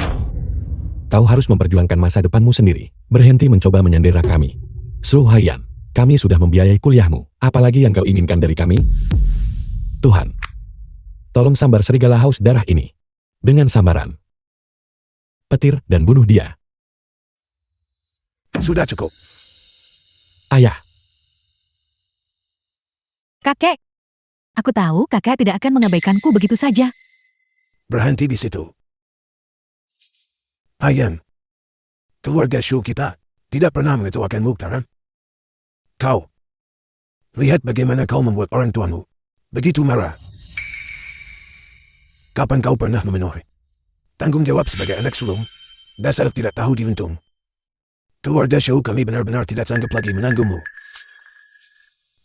Kau harus memperjuangkan masa depanmu sendiri. Berhenti mencoba menyandera kami. Zhou Haiyan, kami sudah membiayai kuliahmu. Apalagi yang kau inginkan dari kami? Tuhan, tolong sambar serigala haus darah ini dengan sambaran petir dan bunuh dia. Sudah cukup. Ayah, Kakek. Aku tahu kakak tidak akan mengabaikanku begitu saja. Berhenti di situ. Haiyan, keluarga Zhou kita tidak pernah mengecewakan Mukhtaran. Kau, lihat bagaimana kau membuat orang tuamu begitu marah. Kapan kau pernah memenuhi tanggung jawab sebagai anak sulung? Dasar tidak tahu diuntung. Keluarga Zhou kami benar-benar tidak sanggup lagi menanggungmu.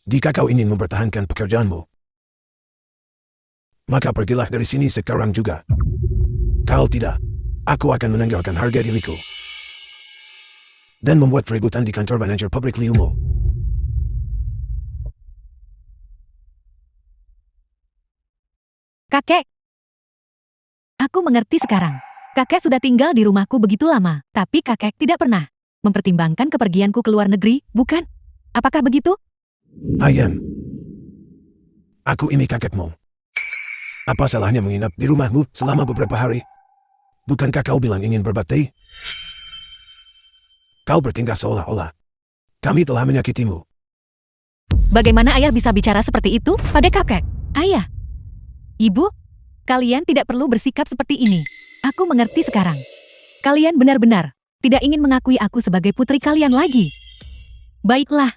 Jika kau ingin mempertahankan pekerjaanmu, maka pergilah dari sini sekarang juga. Kalau tidak, aku akan menanggalkan harga diriku dan membuat keributan di kantor manajer publik liumu. Kakek. Aku mengerti sekarang. Kakek sudah tinggal di rumahku begitu lama, tapi kakek tidak pernah mempertimbangkan kepergianku ke luar negeri, bukan? Apakah begitu? Haiyan, aku ini kakekmu. Apa salahnya menginap di rumahmu selama beberapa hari? Bukankah kau bilang ingin berbakti? Kau bertingkah seolah-olah kami telah menyakitimu. Bagaimana ayah bisa bicara seperti itu pada kakek? Ayah, ibu, kalian tidak perlu bersikap seperti ini. Aku mengerti sekarang. Kalian benar-benar tidak ingin mengakui aku sebagai putri kalian lagi. Baiklah,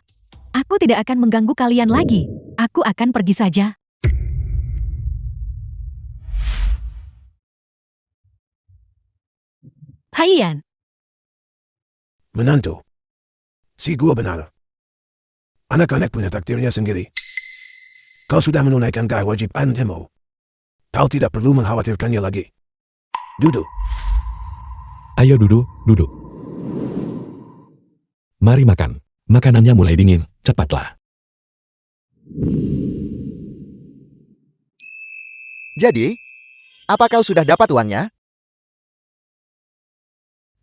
aku tidak akan mengganggu kalian lagi. Aku akan pergi saja. Haiyan, Menantu, si gua benar. Anak-anak punya takdirnya sendiri. Kau sudah menunaikan kewajibanmu. Kau tidak perlu mengkhawatirkannya lagi. Duduk. ayo duduk. Mari makan. Makanannya mulai dingin, cepatlah. Jadi, apa kau sudah dapat uangnya?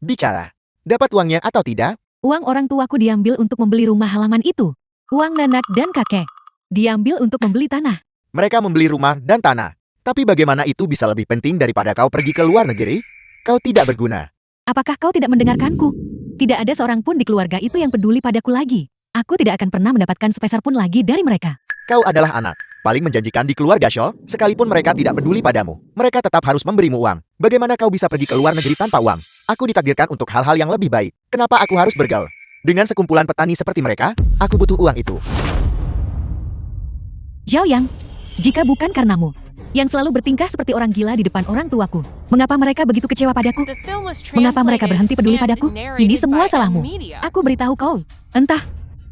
Bicara, dapat uangnya atau tidak? Uang orang tuaku diambil untuk membeli rumah halaman itu. Uang nenek dan kakek diambil untuk membeli tanah. Mereka membeli rumah dan tanah. Tapi bagaimana itu bisa lebih penting daripada kau pergi ke luar negeri? Kau tidak berguna. Apakah kau tidak mendengarkanku? Tidak ada seorang pun di keluarga itu yang peduli padaku lagi. Aku tidak akan pernah mendapatkan sepeser pun lagi dari mereka. Kau adalah anak paling menjanjikan di keluarga Shaw, sekalipun mereka tidak peduli padamu. Mereka tetap harus memberimu uang. Bagaimana kau bisa pergi ke luar negeri tanpa uang? Aku ditakdirkan untuk hal-hal yang lebih baik. Kenapa aku harus bergaul dengan sekumpulan petani seperti mereka? Aku butuh uang itu. Zhao Yang, jika bukan karenamu, yang selalu bertingkah seperti orang gila di depan orang tuaku, mengapa mereka begitu kecewa padaku? The film was Mengapa mereka translated berhenti peduli and padaku? narrated Ini semua by salahmu. Media. Aku beritahu kau, entah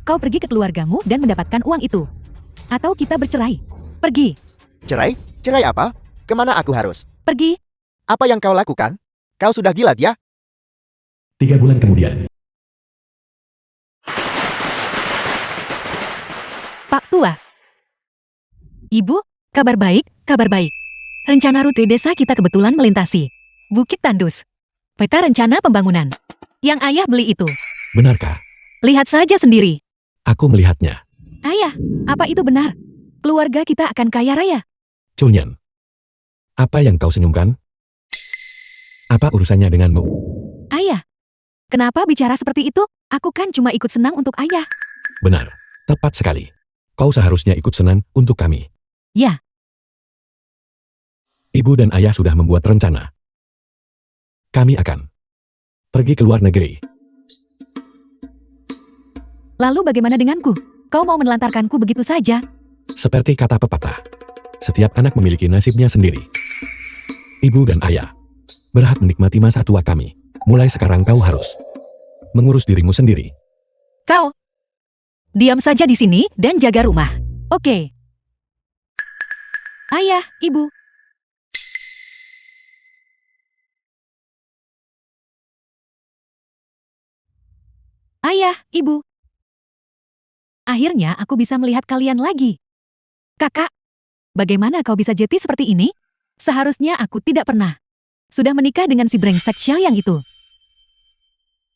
kau pergi ke keluargamu dan mendapatkan uang itu, atau kita bercerai. Pergi, Cerai? Cerai apa? Kemana aku harus? pergi. Apa yang kau lakukan? Kau sudah gila dia? 3 bulan kemudian. Pak Tua. Ibu, kabar baik, kabar baik. Rencana rute desa kita kebetulan melintasi Bukit Tandus. Peta rencana pembangunan yang ayah beli itu. Benarkah? Lihat saja sendiri. Aku melihatnya. Ayah, apa itu benar? Keluarga kita akan kaya raya. Chunyan. Apa yang kau senyumkan? Apa urusannya denganmu? Ayah, kenapa bicara seperti itu? Aku kan cuma ikut senang untuk ayah. Benar. Tepat sekali. Kau seharusnya ikut senang untuk kami. Ya. Ibu dan ayah sudah membuat rencana. Kami akan pergi ke luar negeri. Lalu bagaimana denganku? Kau mau menelantarkanku begitu saja? Seperti kata pepatah, setiap anak memiliki nasibnya sendiri. Ibu dan ayah berhak menikmati masa tua kami. Mulai sekarang kau harus mengurus dirimu sendiri. Kau diam saja di sini dan jaga rumah. Oke. Ayah, ibu. Ayah, ibu. Akhirnya aku bisa melihat kalian lagi. Kakak, bagaimana kau bisa jeti seperti ini? Seharusnya aku tidak pernah. Sudah menikah dengan si brengsek Xiao Yang itu.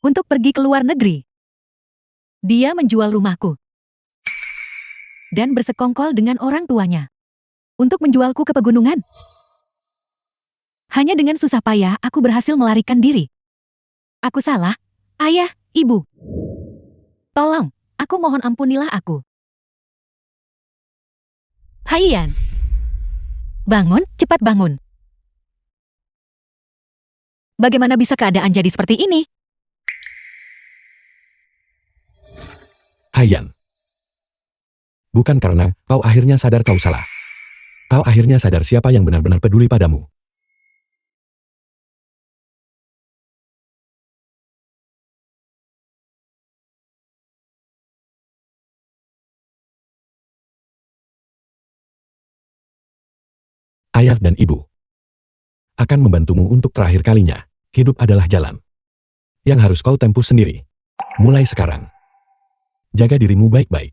Untuk pergi ke luar negeri. Dia menjual rumahku. Dan bersekongkol dengan orang tuanya. Untuk menjualku ke pegunungan. Hanya dengan susah payah aku berhasil melarikan diri. Aku salah, ayah, ibu. Tolong, aku mohon ampunilah aku. Haiyan. Bangun, cepat bangun. Bagaimana bisa keadaan jadi seperti ini? Haiyan. Bukan karena kau akhirnya sadar kau salah. Kau akhirnya sadar siapa yang benar-benar peduli padamu. Ayah dan ibu akan membantumu untuk terakhir kalinya. Hidup adalah jalan yang harus kau tempuh sendiri. Mulai sekarang, jaga dirimu baik-baik.